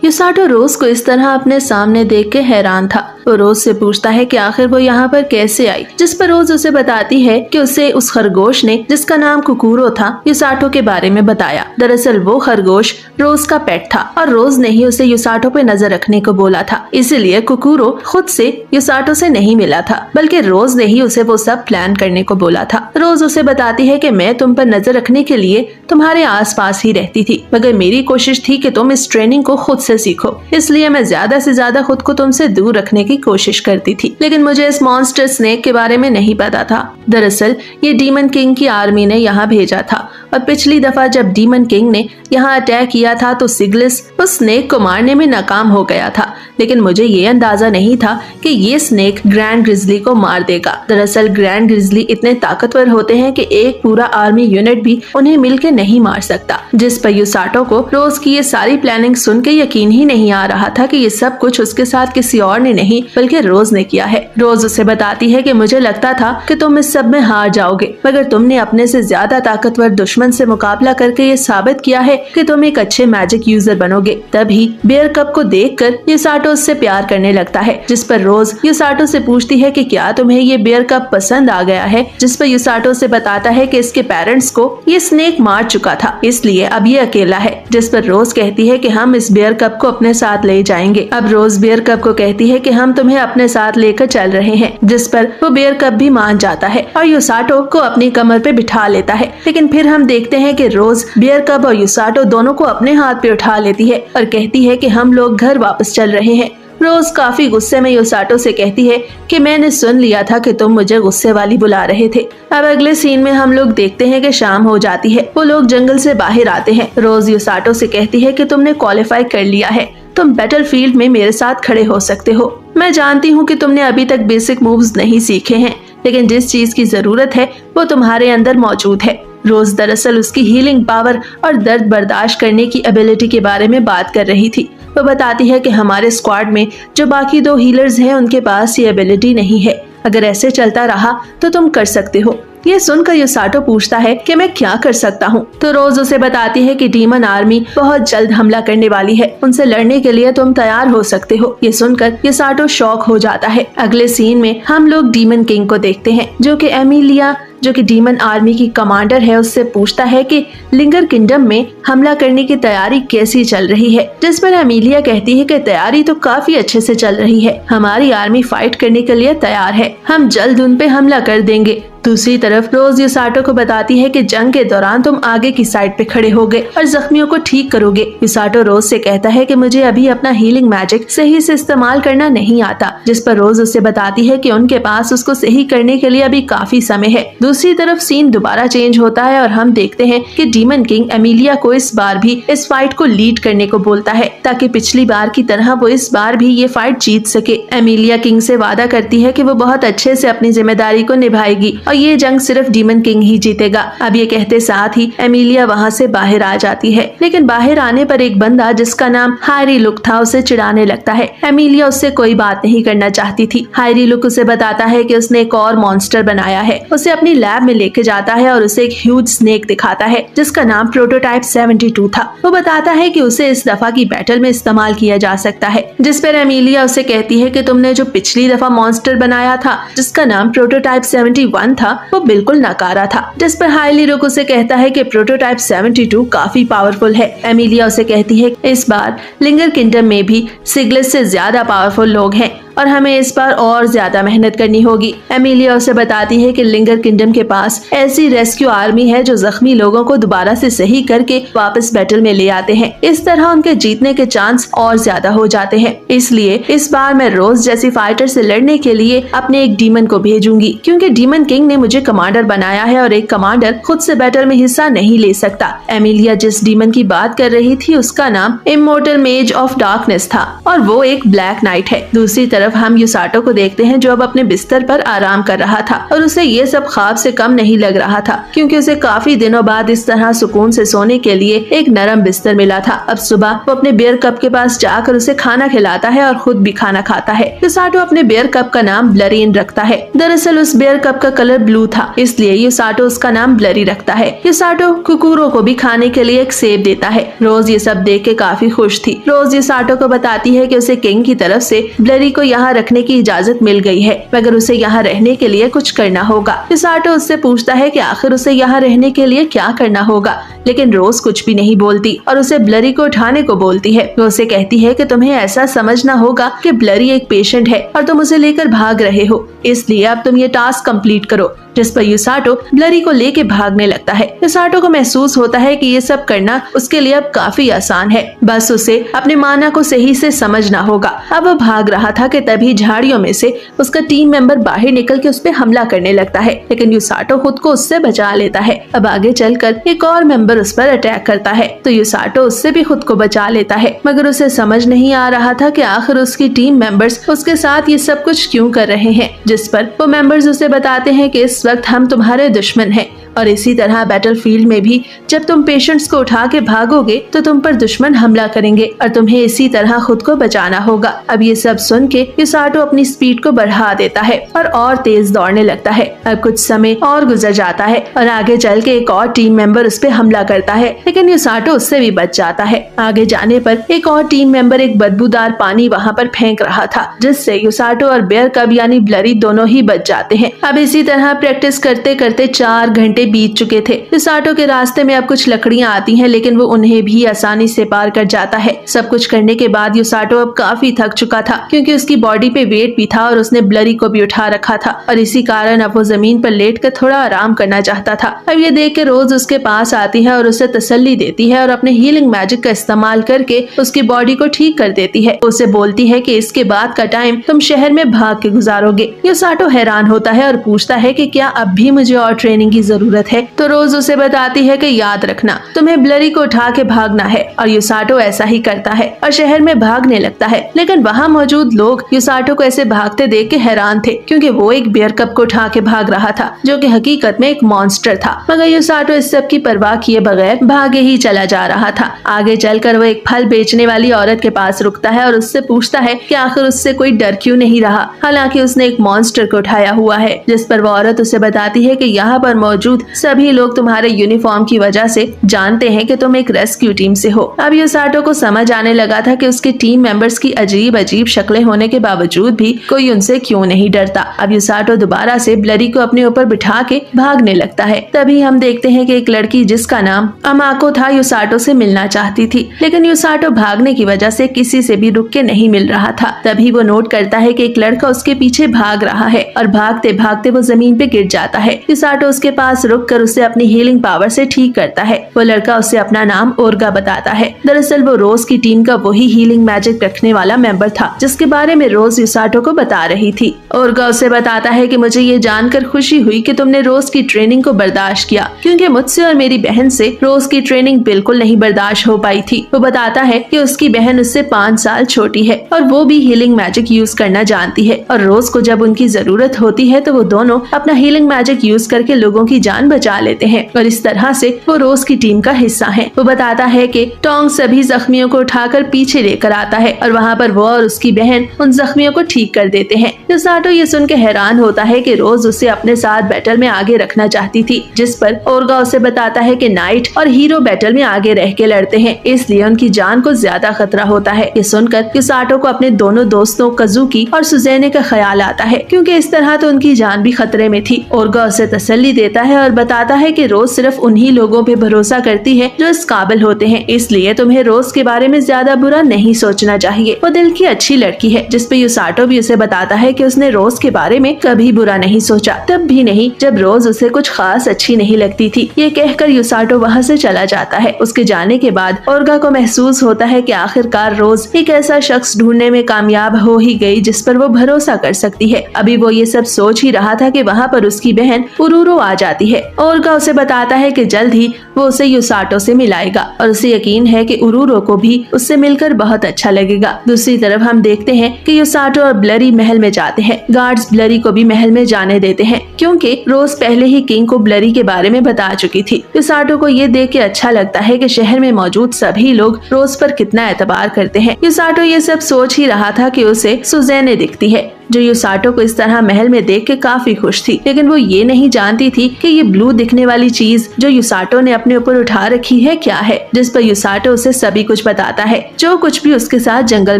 युसाटो रोज को इस तरह अपने सामने देख के हैरान था। वो रोज से पूछता है कि आखिर वो यहाँ पर कैसे आई, जिस पर रोज उसे बताती है कि उसे उस खरगोश ने, जिसका नाम कुकुरो था, युसाटो के बारे में बताया। दरअसल वो खरगोश रोज का पेट था और रोज ने ही उसे युसाटो पे नजर रखने को बोला था। इसीलिए कुकुरो खुद से युसाटो से नहीं मिला था, बल्कि रोज ने ही उसे वो सब प्लान करने को बोला था। रोज उसे बताती है कि मैं तुम पर नजर रखने के लिए तुम्हारे आसपास ही रहती थी, मगर मेरी कोशिश थी कि तुम इस ट्रेनिंग को खुद से सीखो, इसलिए मैं ज्यादा से ज्यादा खुद को तुमसे दूर रखने की कोशिश करती थी। लेकिन मुझे इस मॉन्स्टर स्नेक के बारे में नहीं पता था। दरअसल ये डीमन किंग की आर्मी ने यहाँ भेजा था और पिछली दफा जब डीमन किंग ने यहाँ अटैक किया था तो सिग्लिस उस स्नेक को मारने में नाकाम हो गया था, लेकिन मुझे ये अंदाजा नहीं था कि ये स्नेक ग्रैंड ग्रिजली को मार देगा। दरअसल ग्रैंड ग्रिजली इतने ताकतवर होते हैं कि एक पूरा आर्मी यूनिट भी उन्हें मिलकर नहीं मार सकता, जिस पर युसाटो को रोज की ये सारी प्लानिंग सुन के यकीन ही नहीं आ रहा था कि ये सब कुछ उसके साथ किसी और ने नहीं बल्कि रोज ने किया है। रोज उसे बताती है कि मुझे लगता था कि तुम इस सब में हार जाओगे, मगर तुमने अपने से ज्यादा ताकतवर दुश्मन से मुकाबला करके ये साबित किया है कि तुम एक अच्छे मैजिक यूजर बनोगे। तभी बियर कप को देखकर युसाटो उससे प्यार करने लगता है, जिस पर रोज युसाटो से पूछती है कि क्या तुम्हें ये बियर कप पसंद आ गया है, जिस पर युसाटो से बताता है कि इसके पेरेंट्स को ये स्नेक मार चुका था, इसलिए अब ये अकेला है। जिस पर रोज कहती है कि हम इस बियर कप को अपने साथ ले जाएंगे। अब रोज बियर कप को कहती है कि हम तुम्हें अपने साथ लेकर चल रहे हैं, जिस पर वो बियर कप भी मान जाता है और युसाटो को अपनी कमर पे बिठा लेता है। लेकिन फिर हम देखते हैं कि रोज बियर कप और युसाटो दोनों को अपने हाथ पे उठा लेती है और कहती है कि हम लोग घर वापस चल रहे हैं। रोज काफी गुस्से में युसाटो से कहती है कि मैंने सुन लिया था कि तुम मुझे गुस्से वाली बुला रहे थे। अब अगले सीन में हम लोग देखते हैं कि शाम हो जाती है। वो लोग जंगल से बाहर आते हैं। रोज युसाटो से कहती है कि तुमने क्वालिफाई कर लिया है, तुम बैटलफील्ड में मेरे साथ खड़े हो सकते हो। मैं जानती हूँ कि तुमने अभी तक बेसिक मूव्स नहीं सीखे हैं, लेकिन जिस चीज की जरूरत है वो तुम्हारे अंदर मौजूद है। रोज दरअसल उसकी हीलिंग पावर और दर्द बर्दाश्त करने की एबिलिटी के बारे में बात कर रही थी। वो बताती है कि हमारे स्क्वाड में जो बाकी 2 हीलर्स हैं उनके पास ये एबिलिटी नहीं है। अगर ऐसे चलता रहा तो तुम कर सकते हो। ये सुनकर युसाटो पूछता है कि मैं क्या कर सकता हूँ, तो रोज उसे बताती है कि डीमन आर्मी बहुत जल्द हमला करने वाली है, उनसे लड़ने के लिए तुम तैयार हो सकते हो। ये सुनकर युसाटो शॉक हो जाता है। अगले सीन में हम लोग डीमन किंग को देखते हैं, जो कि एमिलिया, जो कि डीमन आर्मी की कमांडर है, उससे पूछता है कि लिंगर किंगडम में हमला करने की तैयारी कैसी चल रही है। जिस पर एमिलिया कहती है कि तैयारी तो काफी अच्छे से चल रही है, हमारी आर्मी फाइट करने के लिए तैयार है, हम जल्द उन पे हमला कर देंगे। दूसरी तरफ रोज युसाटो को बताती है कि जंग के दौरान तुम आगे की साइड पे खड़े होगे और जख्मियों को ठीक करोगे। युसाटो रोज से कहता है कि मुझे अभी अपना हीलिंग मैजिक सही से इस्तेमाल करना नहीं आता, जिस पर रोज उसे बताती है कि उनके पास उसको सही करने के लिए अभी काफी समय है। दूसरी तरफ सीन दोबारा चेंज होता है और हम देखते हैं कि डीमन किंग एमिलिया को इस बार भी इस फाइट को लीड करने को बोलता है, ताकि पिछली बार की तरह वो इस बार भी ये फाइट जीत सके। एमिलिया किंग से वादा करती है कि वो बहुत अच्छे से अपनी जिम्मेदारी को निभाएगी और ये जंग सिर्फ डीमन किंग ही जीतेगा। अब ये कहते साथ ही एमिलिया वहाँ से बाहर आ जाती है, लेकिन बाहर आने पर एक बंदा जिसका नाम हायरी लुक था उसे चिढ़ाने लगता है। एमिलिया उससे कोई बात नहीं करना चाहती थी। हायरी लुक उसे बताता है कि उसने एक और मॉन्स्टर बनाया है, उसे अपनी लैब में लेके जाता है और उसे एक ह्यूज स्नेक दिखाता है जिसका नाम प्रोटोटाइप 72 था। वो बताता है कि उसे इस दफा की बैटल में इस्तेमाल किया जा सकता है, जिस पर एमिलिया उसे कहती है कि तुमने जो पिछली दफा मॉन्स्टर बनाया था जिसका नाम प्रोटोटाइप 71 था वो बिल्कुल नकारा था। जिस पर हाईली रुक उसे कहता है कि प्रोटोटाइप 72 काफी पावरफुल है। एमिलिया उसे कहती है इस बार लिंगर किंगडम में भी सिग्लिस से ज्यादा पावरफुल लोग हैं और हमें इस बार और ज्यादा मेहनत करनी होगी। एमिलिया उसे बताती है कि लिंगर किंगडम के पास ऐसी रेस्क्यू आर्मी है जो जख्मी लोगों को दोबारा से सही करके वापस बैटल में ले आते हैं। इस तरह उनके जीतने के चांस और ज्यादा हो जाते हैं। इसलिए इस बार मैं रोज जैसी फाइटर से लड़ने के लिए अपने एक डीमन को भेजूंगी, क्योंकि डीमन किंग ने मुझे कमांडर बनाया है और एक कमांडर खुद से बैटल में हिस्सा नहीं ले सकता। एमिलिया जिस डीमन की बात कर रही थी उसका नाम इमोर्टल मेज ऑफ डार्कनेस था और वो एक ब्लैक नाइट है। दूसरी तरफ हम युसाटो को देखते हैं जो अब अपने बिस्तर पर आराम कर रहा था और उसे ये सब ख्वाब से कम नहीं लग रहा था, क्योंकि उसे काफी दिनों बाद इस तरह सुकून से सोने के लिए एक नरम बिस्तर मिला था। अब सुबह वो अपने बेयर कप के पास जाकर उसे खाना खिलाता है और खुद भी खाना खाता है। युसाटो अपने बेयर कप का नाम ब्लरीन रखता है। दरअसल उस बेयर कप का कलर ब्लू था, इसलिए युसाटो उसका नाम ब्लरी रखता है। युसाटो कुकुरो को भी खाने के लिए एक सेब देता है। रोज ये सब देख के काफी खुश थी। रोज युसाटो को बताती है कि उसे किंग की तरफ से ब्लरी को यहाँ रखने की इजाजत मिल गई है, मगर उसे यहाँ रहने के लिए कुछ करना होगा। युसाटो उससे पूछता है कि आखिर उसे यहाँ रहने के लिए क्या करना होगा, लेकिन रोज कुछ भी नहीं बोलती और उसे ब्लरी को उठाने को बोलती है। वो उसे कहती है कि तुम्हें ऐसा समझना होगा कि ब्लरी एक पेशेंट है और तुम उसे लेकर भाग रहे हो, इसलिए अब तुम ये टास्क कंप्लीट करो। जिस पर युसाटो ब्लरी को लेके भागने लगता है। युसाटो को महसूस होता है कि ये सब करना उसके लिए अब काफी आसान है, बस उसे अपने माना को सही से समझना होगा। अब वो भाग रहा था कि तभी झाड़ियों में से उसका टीम मेंबर बाहर निकल के उस पर हमला करने लगता है, लेकिन युसाटो खुद को उससे बचा लेता है। अब आगे चलकर एक और मेंबर उस पर अटैक करता है तो युसाटो उससे भी खुद को बचा लेता है, मगर उसे समझ नहीं आ रहा था कि आखिर उसकी टीम मेंबर्स उसके साथ ये सब कुछ क्यों कर रहे हैं। जिस पर वो मेंबर्स उसे बताते हैं कि इस वक्त हम तुम्हारे दुश्मन हैं और इसी तरह बैटलफील्ड में भी जब तुम पेशेंट्स को उठा के भागोगे तो तुम पर दुश्मन हमला करेंगे और तुम्हें इसी तरह खुद को बचाना होगा। अब ये सब सुन के युसाटो अपनी स्पीड को बढ़ा देता है और तेज दौड़ने लगता है। अब कुछ समय और गुजर जाता है और आगे चल के एक और टीम मेंबर उस पर हमला करता है, लेकिन युसाटो उससे भी बच जाता है। आगे जाने पर एक और टीम मेंबर एक बदबूदार पानी वहाँ पर फेंक रहा था, जिससे युसाटो और बेयर कब यानी ब्लरी दोनों ही बच जाते हैं। अब इसी तरह प्रैक्टिस करते करते 4 घंटे बीत चुके थे। युसाटो के रास्ते में अब कुछ लकड़ियां आती हैं, लेकिन वो उन्हें भी आसानी से पार कर जाता है। सब कुछ करने के बाद युसाटो अब काफी थक चुका था, क्योंकि उसकी बॉडी पे वेट भी था और उसने ब्लरी को भी उठा रखा था और इसी कारण अब वो जमीन पर लेट कर थोड़ा आराम करना चाहता था। अब ये देख के रोज उसके पास आती है और उसे तसल्ली देती है और अपने हीलिंग मैजिक का इस्तेमाल करके उसकी बॉडी को ठीक कर देती है। उसे बोलती है कि इसके बाद का टाइम तुम शहर में भाग के गुजारोगे। युसाटो हैरान होता है और पूछता है कि क्या अब भी मुझे और ट्रेनिंग की जरूरत है। तो रोज उसे बताती है कि याद रखना तुम्हें ब्लरी को उठा के भागना है और युसाटो ऐसा ही करता है और शहर में भागने लगता है। लेकिन वहाँ मौजूद लोग युसाटो को ऐसे भागते देख के हैरान थे, क्योंकि वो एक बेयर कप को उठा के भाग रहा था जो कि हकीकत में एक मॉन्स्टर था। मगर युसाटो इस सब की परवाह किए बगैर भागे ही चला जा रहा था। आगे चलकर वो एक फल बेचने वाली औरत के पास रुकता है और उससे पूछता है कि आखिर उससे कोई डर क्यों नहीं रहा, हालांकि उसने एक मॉन्स्टर को उठाया हुआ है। जिस पर वो औरत उसे बताती है कि यहाँ पर मौजूद सभी लोग तुम्हारे यूनिफॉर्म की वजह से जानते हैं कि तुम एक रेस्क्यू टीम से हो। अब युसाटो को समझ आने लगा था कि उसके टीम मेंबर्स की अजीब अजीब शक्लें होने के बावजूद भी कोई उनसे क्यों नहीं डरता। अब युसाटो दोबारा से ब्लरी को अपने ऊपर बिठा के भागने लगता है। तभी हम देखते हैं कि एक लड़की जिसका नाम अमाको था युसाटो से मिलना चाहती थी, लेकिन युसाटो भागने की वजह से किसी से भी रुक के नहीं मिल रहा था। तभी वो नोट करता है कि एक लड़का उसके पीछे भाग रहा है और भागते भागते वो जमीन पे गिर जाता है। युसाटो उसके पास रुक कर उसे अपनी हीलिंग पावर से ठीक करता है। वो लड़का उसे अपना नाम ओर्गा बताता है। दरअसल वो रोज की टीम का वही हीलिंग मैजिक रखने वाला मेंबर था जिसके बारे में रोज युसाटो को बता रही थी। ओर्गा उसे बताता है कि मुझे ये जानकर खुशी हुई कि तुमने रोज की ट्रेनिंग को बर्दाश्त किया, क्योंकि मुझसे और मेरी बहन से रोज की ट्रेनिंग बिल्कुल नहीं बर्दाश्त हो पाई थी। वो बताता है कि उसकी बहन उससे 5 साल छोटी है और वो भी हीलिंग मैजिक यूज करना जानती है और रोज को जब उनकी जरूरत होती है तो वो दोनों अपना हीलिंग मैजिक यूज करके लोगों की जान बचा लेते हैं और इस तरह से वो रोज की टीम का हिस्सा है। वो बताता है कि टोंग सभी जख्मियों को उठाकर पीछे लेकर आता है और वहाँ पर वो और उसकी बहन उन जख्मियों को ठीक कर देते हैं। युसाटो ये सुन के हैरान होता है कि रोज उसे अपने साथ बैटल में आगे रखना चाहती थी, जिस पर ओर्गा उसे बताता है कि नाइट और हीरो बैटल में आगे रह के लड़ते हैं, इसलिए उनकी जान को ज्यादा खतरा होता है। ये सुनकर युसाटो को अपने दोनों दोस्तों कजुकी और सुजेने का ख्याल आता है, क्योंकि इस तरह तो उनकी जान भी खतरे में थी। ओर्गा उसे तसल्ली देता है और और बताता है कि रोज सिर्फ उन्हीं लोगों पे भरोसा करती है जो इस काबिल होते हैं, इसलिए तुम्हें रोज के बारे में ज्यादा बुरा नहीं सोचना चाहिए। वो दिल की अच्छी लड़की है। जिस पे युसाटो भी उसे बताता है कि उसने रोज के बारे में कभी बुरा नहीं सोचा, तब भी नहीं जब रोज उसे कुछ खास अच्छी नहीं लगती थी। ये कहकर युसाटो वहाँ से चला जाता है। उसके जाने के बाद ओल्गा को महसूस होता है कि आखिरकार रोज एक ऐसा शख्स ढूंढने में कामयाब हो ही गई जिस पर वो भरोसा कर सकती है। अभी वो ये सब सोच ही रहा था कि वहाँ पर उसकी बहन उरूरो आ जाती है। ओल्गा उसे बताता है कि जल्द ही वो उसे युसाटो से मिलाएगा और उसे यकीन है कि उरूरो को भी उससे मिलकर बहुत अच्छा लगेगा। दूसरी तरफ हम देखते हैं कि युसाटो और ब्लरी महल में जाते हैं। गार्ड्स ब्लरी को भी महल में जाने देते हैं क्योंकि रोज पहले ही किंग को ब्लरी के बारे में बता चुकी थी। युसाटो को ये देख के अच्छा लगता है कि शहर में मौजूद सभी लोग रोज पर कितना एतबार करते हैं। युसाटो ये सब सोच ही रहा था कि उसे सुज़ैने दिखती है जो युसाटो को इस तरह महल में देख के काफी खुश थी, लेकिन वो ये नहीं जानती थी कि ये ब्लू दिखने वाली चीज जो युसाटो ने अपने ऊपर उठा रखी है क्या है। जिस पर युसाटो उसे सभी कुछ बताता है, जो कुछ भी उसके साथ जंगल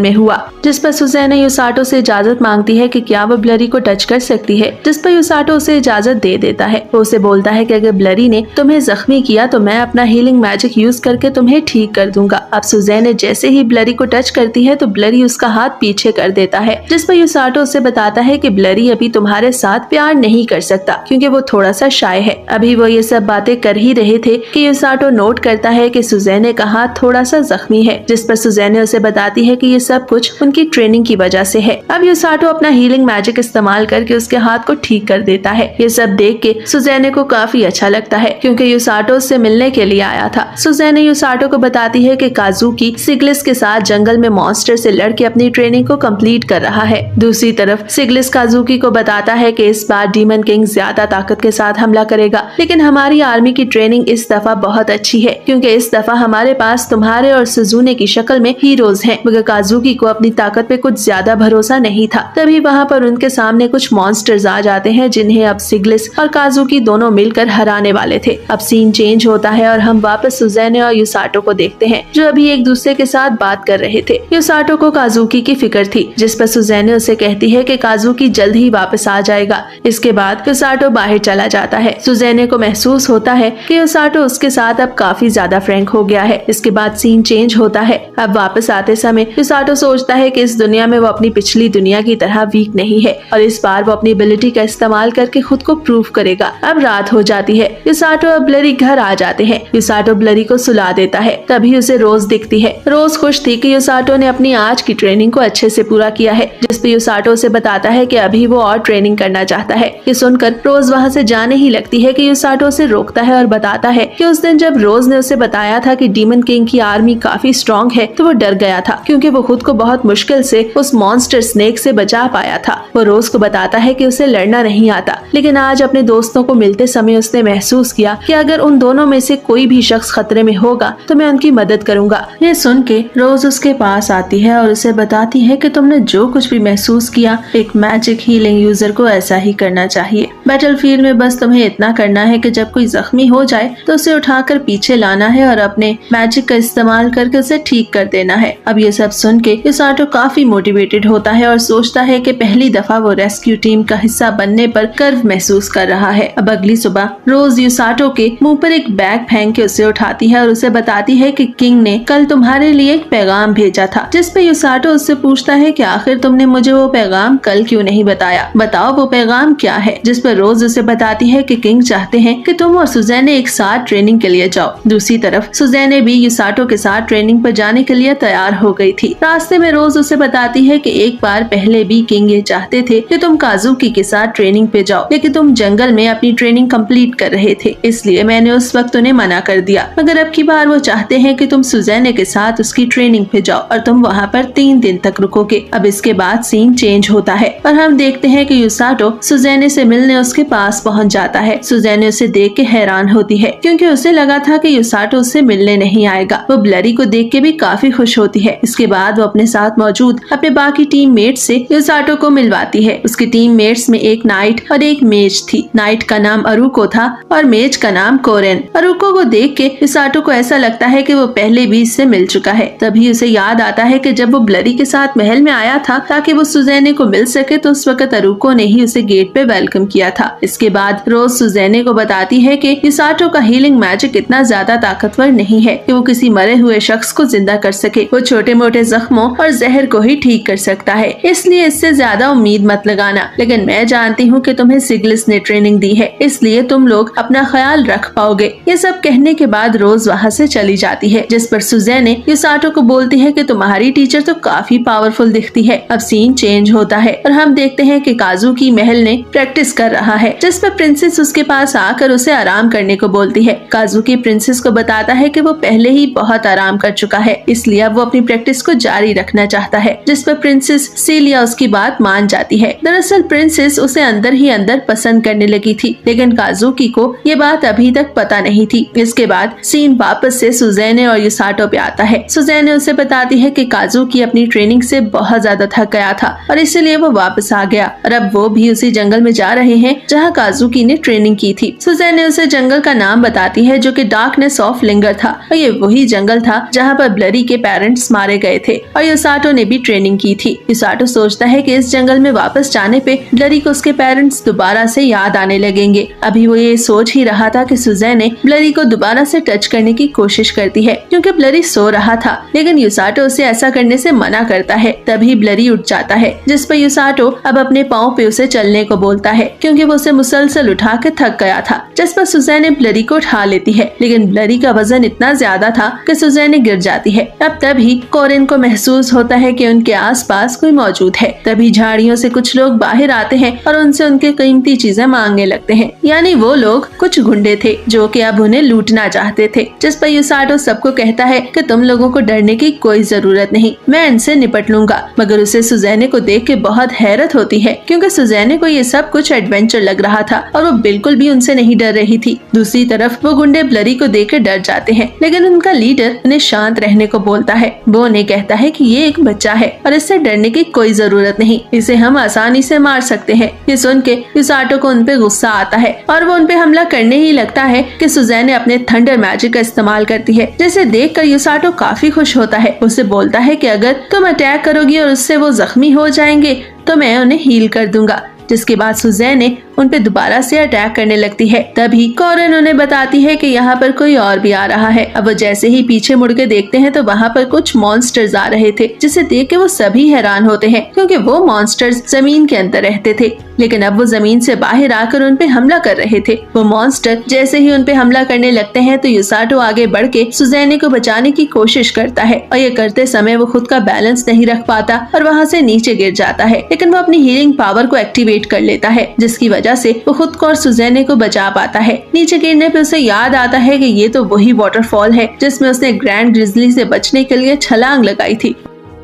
में हुआ। जिस पर सुज़ैने युसाटो से इजाजत मांगती है कि क्या वो ब्लरी को टच कर सकती है, जिस पर युसाटो उसे इजाजत दे देता है। वो उसे बोलता है कि अगर ब्लरी ने तुम्हें जख्मी किया तो मैं अपना हीलिंग मैजिक यूज करके तुम्हें ठीक कर दूंगा। अब सुज़ैने जैसे ही ब्लरी को टच करती है तो ब्लरी उसका हाथ पीछे कर देता है। जिस पर युसाटो उसे बताता है कि ब्लरी अभी तुम्हारे साथ प्यार नहीं कर सकता क्योंकि वो थोड़ा सा शाय है। अभी वो ये सब बातें कर ही रहे थे कि युसाटो नोट करता है कि सुज़ैने का हाथ थोड़ा सा जख्मी है। जिस पर सुज़ैने उसे बताती है कि ये सब कुछ उनकी ट्रेनिंग की वजह से है। अब युसाटो अपना हीलिंग मैजिक इस्तेमाल करके उसके हाथ को ठीक कर देता है। ये सब देख के सुज़ैने को काफी अच्छा लगता है क्योंकि युसाटो उससे मिलने के लिए आया था। सुज़ैने युसाटो को बताती है कि काजुकी सिग्लिस के साथ जंगल में मॉन्स्टर से लड़के अपनी ट्रेनिंग को कंप्लीट कर रहा है। दूसरी तरफ सिग्लिस काजुकी को बताता है कि इस बार डीमन किंग ज्यादा ताकत के साथ हमला करेगा, लेकिन हमारी आर्मी की ट्रेनिंग इस दफा बहुत अच्छी है क्योंकि इस दफा हमारे पास तुम्हारे और सुजुने की शक्ल में हीरोज हैं। मगर काजुकी को अपनी ताकत पे कुछ ज्यादा भरोसा नहीं था। तभी वहाँ पर उनके सामने कुछ मॉन्स्टर्स आ जाते हैं जिन्हें अब सिग्लिस और काजुकी दोनों मिलकर हराने वाले थे। अब सीन चेंज होता है और हम वापस सुज़ैने और युसाटो को देखते हैं जो अभी एक दूसरे के साथ बात कर रहे थे। युसाटो को काजुकी की फिक्र थी, जिस पर सुज़ैने उसे कहती है कि काजुकी जल्द ही वापस आ जाएगा। इसके बाद युसाटो बाहर चला जाता है। सुज़ैने को महसूस होता है कि युसाटो उसके साथ अब काफी ज्यादा फ्रैंक हो गया है। इसके बाद सीन चेंज होता है। अब वापस आते समय युसाटो सोचता है कि इस दुनिया में वो अपनी पिछली दुनिया की तरह वीक नहीं है और इस बार वो अपनी एबिलिटी का इस्तेमाल करके खुद को प्रूव करेगा। अब रात हो जाती है। युसाटो और ब्लरी घर आ जाते हैं। युसाटो ब्लरी को सुला देता है। तभी उसे रोज दिखती है। रोज खुश थी कि युसाटो ने अपनी आज की ट्रेनिंग को अच्छे से पूरा किया है। जिस पे युसाटो उसे बताता है कि अभी वो और ट्रेनिंग करना चाहता है। ये सुनकर रोज वहाँ से जाने ही लगती है कि युसाटो उसे रोकता है और बताता है कि उस दिन जब रोज ने उसे बताया था कि डीमन किंग की आर्मी काफी स्ट्रॉन्ग है तो वो डर गया था क्योंकि वो खुद को बहुत मुश्किल से उस मॉन्स्टर स्नेक से बचा पाया था। वो रोज को बताता है कि उसे लड़ना नहीं आता, लेकिन आज अपने दोस्तों को मिलते समय उसने महसूस किया कि अगर उन दोनों में से कोई भी शख्स खतरे में होगा तो मैं उनकी मदद करूंगा। ये सुन के रोज उसके पास आती है और उसे बताती है कि तुमने जो कुछ भी महसूस किया एक मैजिक हीलिंग यूजर को ऐसा ही करना चाहिए। बैटलफील्ड में बस तुम्हें इतना करना है कि जब कोई जख्मी हो जाए तो उसे उठाकर पीछे लाना है और अपने मैजिक का इस्तेमाल करके उसे ठीक कर देना है। अब ये सब सुन के युसाटो काफी मोटिवेटेड होता है और सोचता है कि पहली दफा वो रेस्क्यू टीम का हिस्सा बनने पर गर्व महसूस कर रहा है। अब अगली सुबह रोज युसाटो के मुंह पर एक बैग फेंक के उसे उठाती है और उसे बताती है कि किंग ने कल तुम्हारे लिए एक पैगाम भेजा था। जिस पे युसाटो उससे पूछता है कि आखिर तुमने मुझे वो पैगाम कल क्यों नहीं बताया, बताओ वो पैगाम क्या है। जिस पर रोज उसे बताती है कि किंग चाहते हैं कि तुम और सुज़ैने एक साथ ट्रेनिंग के लिए जाओ। दूसरी तरफ सुज़ैने भी युसाटो के साथ ट्रेनिंग पर जाने के लिए तैयार हो गई थी। रास्ते में रोज उसे बताती है कि एक बार पहले भी किंग ये चाहते थे कि तुम काजुकी के साथ ट्रेनिंग पे जाओ, लेकिन तुम जंगल में अपनी ट्रेनिंग कंप्लीट कर रहे थे, इसलिए मैंने उस वक्त उन्हें मना कर दिया। मगर अब की बार वो चाहते हैं कि तुम सुज़ैने के साथ उसकी ट्रेनिंग पे जाओ और तुम वहाँ पर 3 दिन तक रुकोगे। अब इसके बाद सीन चेंज होता है और हम देखते हैं कि युसाटो सुज़ैने से मिलने उसके पास पहुँच जाता है। सुज़ैने उसे देख के हैरान होती है क्योंकि उसे लगा था कि युसाटो उससे मिलने नहीं आएगा। वो ब्लरी को देख के भी काफी खुश होती है। इसके बाद वो अपने साथ मौजूद अपने बाकी टीम मेट से युसाटो को मिलवाती है। उसकी टीम मेट्स में एक नाइट और एक मेज थी। नाइट का नाम अरुको था और मेज का नाम कोरेन। अरुको को देख के युसाटो को ऐसा लगता है कि वो पहले भी इससे मिल चुका है। तभी उसे याद आता है कि जब वो ब्लरी के साथ महल में आया था ताकि वो सुज़ैने को मिल सके तो उस वक्त अरुको ने ही उसे गेट पे वेलकम किया था। इसके बाद रोज सुज़ैने को बताती है कि युसाटो का हीलिंग मैजिक इतना ज्यादा ताकतवर नहीं है कि वो किसी मरे हुए शख्स को जिंदा कर सके। वो छोटे मोटे जख्मों और जहर को ही ठीक कर सकता है, इसलिए इससे ज्यादा उम्मीद मत लगाना। लेकिन मैं जानती हूँ कि तुम्हें सिग्लिस ने ट्रेनिंग दी है, इसलिए तुम लोग अपना ख्याल रख पाओगे। ये सब कहने के बाद रोज वहाँ से चली जाती है, जिस पर सुज़ैने युसाटो को बोलती है कि तुम्हारी टीचर तो काफी पावरफुल दिखती है। अब सीन चेंज होता है और हम देखते हैं कि काजुकी महल ने प्रैक्टिस कर रहा है, जिस पर प्रिंसेस उसके पास आकर उसे आराम करने को बोलती है। काजुकी प्रिंसेस को बताता है कि वो पहले ही बहुत आराम कर चुका है, इसलिए अब वो अपनी प्रैक्टिस को जारी रखना चाहता है, जिस पर प्रिंसेस सीलिया उसकी बात मान जाती है। दरअसल प्रिंसेस उसे अंदर ही अंदर पसंद करने लगी थी, लेकिन काजुकी को ये बात अभी तक पता नहीं थी। इसके बाद सीन वापस से सुज़ैने और युसाटो पे आता है। सुज़ैने उसे बताती है कि काजुकी अपनी ट्रेनिंग से बहुत ज्यादा थक गया था और इसलिए वो वापस आ गया और अब वो भी उसी जंगल में जा रहे हैं जहाँ काजुकी ने ट्रेनिंग की थी। सुज़ैने उसे जंगल का नाम बताती है जो कि डार्कनेस ऑफ लिंगर था और ये वही जंगल था जहाँ पर ब्लरी के पेरेंट्स मारे गए थे और युसाटो ने भी ट्रेनिंग की थी। युसाटो सोचता है कि इस जंगल में वापस जाने पे ब्लरी को उसके पेरेंट्स दोबारा से याद आने लगेंगे। अभी वो ये सोच ही रहा था कि सुज़ैने ब्लरी को दोबारा से टच करने की कोशिश करती है, क्योंकि ब्लरी सो रहा था, लेकिन युसाटो उसे ऐसा करने से मना करता है। तभी ब्लरी उठ जाता है, जिस पर युसाटो अब अपने पाँव पे उसे चलने को बोलता है, क्योंकि वो उसे मुसलसल उठा के थक गया था। जिस पर सुज़ैने ब्लरी को उठा लेती है, लेकिन ब्लरी का वजन इतना ज्यादा था कि सुज़ैने गिर जाती है। अब तभी कोरिन को महसूस होता है कि उनके आसपास कोई मौजूद है। तभी झाड़ियों से कुछ लोग बाहर आते हैं और उनसे उनके कीमती चीजें मांगने लगते हैं। यानी वो लोग कुछ गुंडे थे जो कि अब उन्हें लूटना चाहते थे। जिस पर युसाटो सबको कहता है कि तुम लोगों को डरने की कोई जरूरत नहीं, मैं इनसे निपट लूंगा। मगर उसे सुज़ैने को देख के बहुत हैरत होती है, क्योंकि सुज़ैने को ये सब कुछ एडवेंचर लग रहा था और वो बिल्कुल भी उनसे नहीं डर रही थी। दूसरी तरफ वो गुंडे ब्लरी को देख कर डर जाते हैं, लेकिन उनका लीडर उन्हें शांत रहने को बोलता है। वो उन्हें कहता है कि ये एक बच्चा है और इससे डरने की कोई जरूरत नहीं, इसे हम आसानी से मार सकते हैं। ये सुन के युसाटो को उन पे गुस्सा आता है और वो उन पे हमला करने ही लगता है कि सुज़ैने अपने थंडर मैजिक का इस्तेमाल करती है, जिसे देख कर युसाटो काफी खुश होता है। उसे बोलता है कि अगर तुम अटैक करोगी और उससे वो जख्मी हो जाएंगे तो मैं उन्हें हील कर दूंगा। जिसके बाद सुज़ैने उन पे दोबारा से अटैक करने लगती है। तभी कोरिन उन्हें बताती है कि यहाँ पर कोई और भी आ रहा है। अब वो जैसे ही पीछे मुड़ के देखते हैं तो वहाँ पर कुछ मॉन्स्टर्स आ रहे थे, जिसे देख के वो सभी हैरान होते हैं, क्योंकि वो मॉन्स्टर्स जमीन के अंदर रहते थे, लेकिन अब वो जमीन से बाहर आकर उन पे हमला कर रहे थे। वो मॉन्स्टर जैसे ही उन पे हमला करने लगते हैं तो युसाटो आगे बढ़ के सुज़ैने को बचाने की कोशिश करता है और ये करते समय वो खुद का बैलेंस नहीं रख पाता और वहाँ से नीचे गिर जाता है। लेकिन वो अपनी हीलिंग पावर को एक्टिवेट कर लेता है, जिसकी वजह से वो खुद को और सुज़ैने को बचा पाता है। नीचे गिरने पे उसे याद आता है कि ये तो वही वाटरफॉल है जिसमें उसने ग्रैंड ग्रिजली से बचने के लिए छलांग लगाई थी।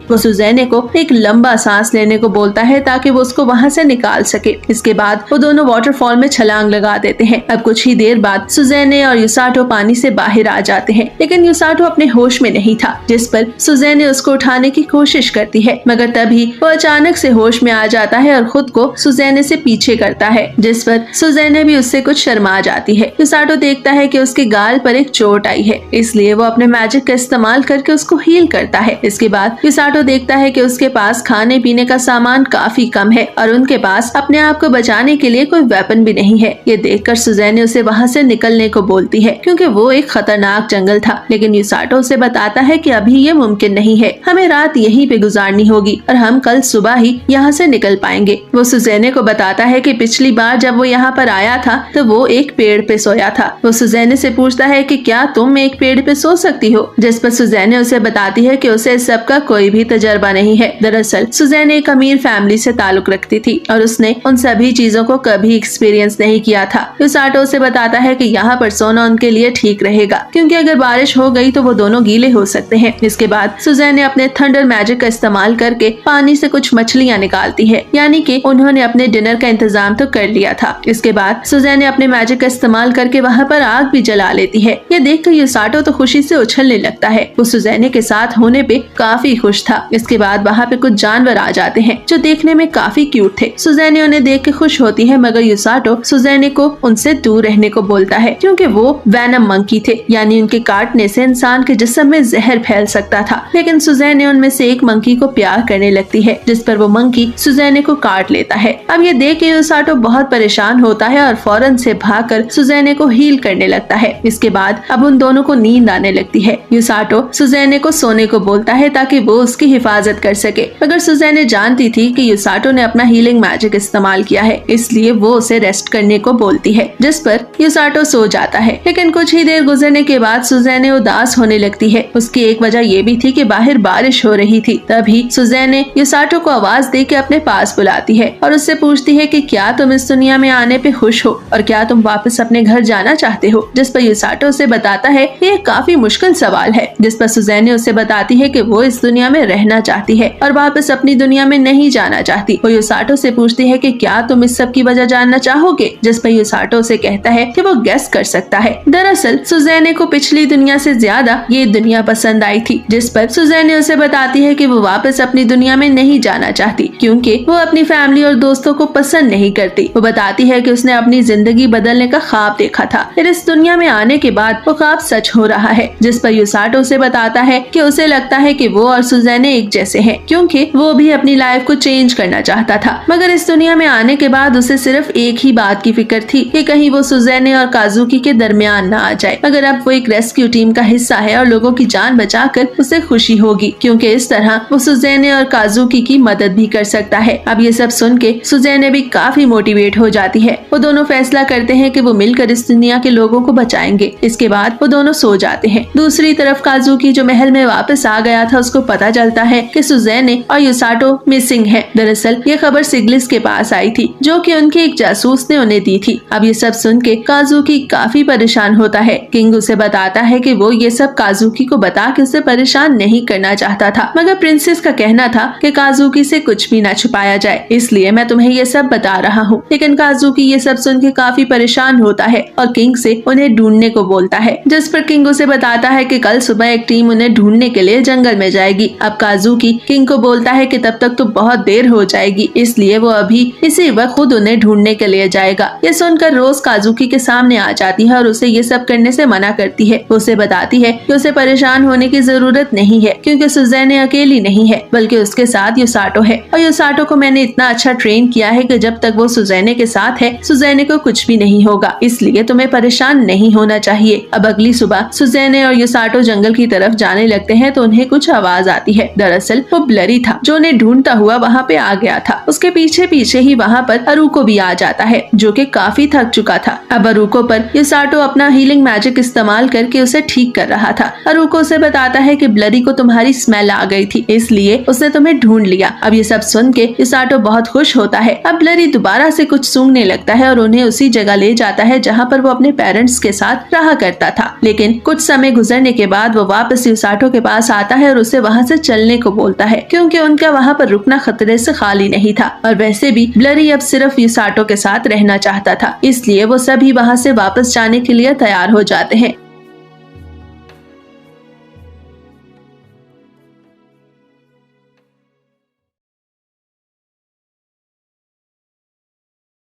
वो सुज़ैने को एक लंबा सांस लेने को बोलता है ताकि वो उसको वहाँ से निकाल सके। इसके बाद वो दोनों वाटरफॉल में छलांग लगा देते हैं। अब कुछ ही देर बाद सुज़ैने और युसाटो पानी से बाहर आ जाते हैं, लेकिन युसाटो अपने होश में नहीं था, जिस पर सुज़ैने उसको उठाने की कोशिश करती है, मगर तभी वो अचानक से होश में आ जाता है और खुद को सुज़ैने से पीछे करता है, जिस पर सुज़ैने भी उससे कुछ शर्मा जाती है। युसाटो देखता है कि उसके गाल पर एक चोट आई है, इसलिए वो अपने मैजिक का इस्तेमाल करके उसको हील करता है। इसके बाद युसाटो देखता है कि उसके पास खाने पीने का सामान काफी कम है और उनके पास अपने आप को बचाने के लिए कोई वेपन भी नहीं है। ये देखकर सुज़ैने उसे वहाँ से निकलने को बोलती है, क्योंकि वो एक खतरनाक जंगल था, लेकिन युसाटो उसे बताता है कि अभी ये मुमकिन नहीं है, हमें रात यहीं पे गुजारनी होगी और हम कल सुबह ही यहाँ से निकल पाएंगे। वो सुज़ैने को बताता है कि पिछली बार जब वो यहाँ पर आया था तो वो एक पेड़ पे सोया था। वो सुज़ैने से पूछता है कि क्या तुम एक पेड़ पे सो सकती हो, जिस पर सुज़ैने उसे बताती है कि उसे इस सब का कोई भी तजर्बा नहीं है। दरअसल सुज़ैने एक अमीर फैमिली से ताल्लुक रखती थी और उसने उन सभी चीजों को कभी एक्सपीरियंस नहीं किया था। युसाटो से बताता है कि यहाँ पर सोना उनके लिए ठीक रहेगा, क्योंकि अगर बारिश हो गई तो वो दोनों गीले हो सकते हैं। इसके बाद सुज़ैने अपने थंडर मैजिक का इस्तेमाल करके पानी से कुछ मछलियाँ निकालती है, यानी कि उन्होंने अपने डिनर का इंतजाम तो कर लिया था। इसके बाद सुज़ैने अपने मैजिक का इस्तेमाल करके वहाँ पर आग भी जला लेती है। ये देखकर युसाटो तो खुशी से उछलने लगता है। वो सुज़ैने के साथ होने पे काफी खुश था था। इसके बाद वहाँ पे कुछ जानवर आ जाते हैं जो देखने में काफी क्यूट थे। सुज़ैने उन्हें देख के खुश होती है, मगर युसाटो सुज़ैने को उनसे दूर रहने को बोलता है क्योंकि वो वैनम मंकी थे, यानी उनके काटने से इंसान के जिस्म में जहर फैल सकता था। लेकिन सुज़ैने उनमें से एक मंकी को प्यार करने लगती है, जिस पर वो मंकी सुज़ैने को काट लेता है। अब ये देख के युसाटो बहुत परेशान होता है और फौरन से भागकर सुज़ैने को हील करने लगता है। इसके बाद अब उन दोनों को नींद आने लगती है। युसाटो सुज़ैने को सोने को बोलता है ताकि वो उसकी हिफाजत कर सके, मगर सुज़ैने जानती थी कि युसाटो ने अपना हीलिंग मैजिक इस्तेमाल किया है, इसलिए वो उसे रेस्ट करने को बोलती है, जिस पर युसाटो सो जाता है। लेकिन कुछ ही देर गुजरने के बाद सुज़ैने उदास होने लगती है। उसकी एक वजह ये भी थी कि बाहर बारिश हो रही थी। तभी सुज़ैने युसाटो को आवाज दे के अपने पास बुलाती है और उससे पूछती है कि क्या तुम इस दुनिया में आने पे खुश हो और क्या तुम वापस अपने घर जाना चाहते हो, जिस पर युसाटो उसे बताता है कि ये काफी मुश्किल सवाल है, जिस पर सुज़ैने उसे बताती है कि वो इस दुनिया में रहना चाहती है और वापस अपनी दुनिया में नहीं जाना चाहती। वो युसाटो से पूछती है कि क्या तुम इस सब की वजह जानना चाहोगे, जिस पर युसाटो से कहता है कि वो गेस कर सकता है। दरअसल सुज़ैने को पिछली दुनिया से ज्यादा ये दुनिया पसंद आई थी, जिस पर सुज़ैने उसे बताती है कि वो वापस अपनी दुनिया में नहीं जाना चाहती क्योंकि वो अपनी फैमिली और दोस्तों को पसंद नहीं करती। वो बताती है कि उसने अपनी जिंदगी बदलने का ख्वाब देखा था, फिर इस दुनिया में आने के बाद वो ख्वाब सच हो रहा है, जिस पर युसाटो उसे बताता है कि उसे लगता है कि वो और सुज़ैने एक जैसे हैं क्योंकि वो भी अपनी लाइफ को चेंज करना चाहता था, मगर इस दुनिया में आने के बाद उसे सिर्फ एक ही बात की फिक्र थी कि कहीं वो सुज़ैने और काजुकी के दरमियान ना आ जाए। मगर अब वो एक रेस्क्यू टीम का हिस्सा है और लोगों की जान बचाकर उसे खुशी होगी क्योंकि इस तरह वो सुज़ैने और काजुकी की मदद भी कर सकता है। अब ये सब सुन के सुज़ैने भी काफी मोटिवेट हो जाती है। वो दोनों फैसला करते हैं कि वो मिलकर इस दुनिया के लोगों को बचाएंगे। इसके बाद वो दोनों सो जाते हैं। दूसरी तरफ काजुकी जो महल में वापस आ गया था, उसको पता चलता है कि सुज़ैने और युसाटो मिसिंग है। दरअसल ये खबर सिग्लिस के पास आई थी जो कि उनके एक जासूस ने उन्हें दी थी। अब ये सब सुन के काजुकी काफी परेशान होता है। किंग उसे बताता है कि वो ये सब काजुकी को बता के उसे परेशान नहीं करना चाहता था, मगर प्रिंसेस का कहना था कि काजुकी से कुछ भी न छुपाया जाए, इसलिए मैं तुम्हें ये सब बता रहा हूँ। लेकिन काजुकी ये सब सुन के काफी परेशान होता है और किंग से उन्हें ढूंढने को बोलता है, जिस पर किंग उसे बताता है कि कल सुबह एक टीम उन्हें ढूंढने के लिए जंगल में जाएगी। अब काजुकी किंग को बोलता है कि तब तक तो बहुत देर हो जाएगी, इसलिए वो अभी इसी वक्त खुद उन्हें ढूंढने के लिए जाएगा। ये सुनकर रोज काजुकी के सामने आ जाती है और उसे ये सब करने से मना करती है। उसे बताती है कि उसे परेशान होने की जरूरत नहीं है क्योंकि सुज़ैने अकेली नहीं है, बल्कि उसके साथ युसाटो है और युसाटो को मैंने इतना अच्छा ट्रेन किया है कि जब तक वो सुज़ैने के साथ है सुज़ैने को कुछ भी नहीं होगा, इसलिए तुम्हें परेशान नहीं होना चाहिए। अब अगली सुबह सुज़ैने और युसाटो जंगल की तरफ जाने लगते हैं तो उन्हें कुछ आवाज आती है। दरअसल वो ब्लरी था जो उन्हें ढूंढता हुआ वहाँ पे आ गया था। उसके पीछे पीछे ही वहाँ पर अरुको भी आ जाता है जो कि काफी थक चुका था। अब अरुको पर युसाटो अपना हीलिंग मैजिक इस्तेमाल करके उसे ठीक कर रहा था। अरुको उसे बताता है कि ब्लरी को तुम्हारी स्मेल आ गई थी, इसलिए उसने तुम्हें ढूंढ लिया। अब ये सब सुन के युसाटो बहुत खुश होता है। अब ब्लरी दोबारा से कुछ सूंघने लगता है और उन्हें उसी जगह ले जाता है जहाँ पर वो अपने पेरेंट्स के साथ रहा करता था। लेकिन कुछ समय गुजरने के बाद वो वापस युसाटो के पास आता है और उसे वहाँ से चलने को बोलता है क्योंकि उनका वहाँ पर रुकना खतरे से खाली नहीं था और वैसे भी ब्लरी अब सिर्फ युसाटो के साथ रहना चाहता था, इसलिए वो सभी वहाँ से वापस जाने के लिए तैयार हो जाते हैं।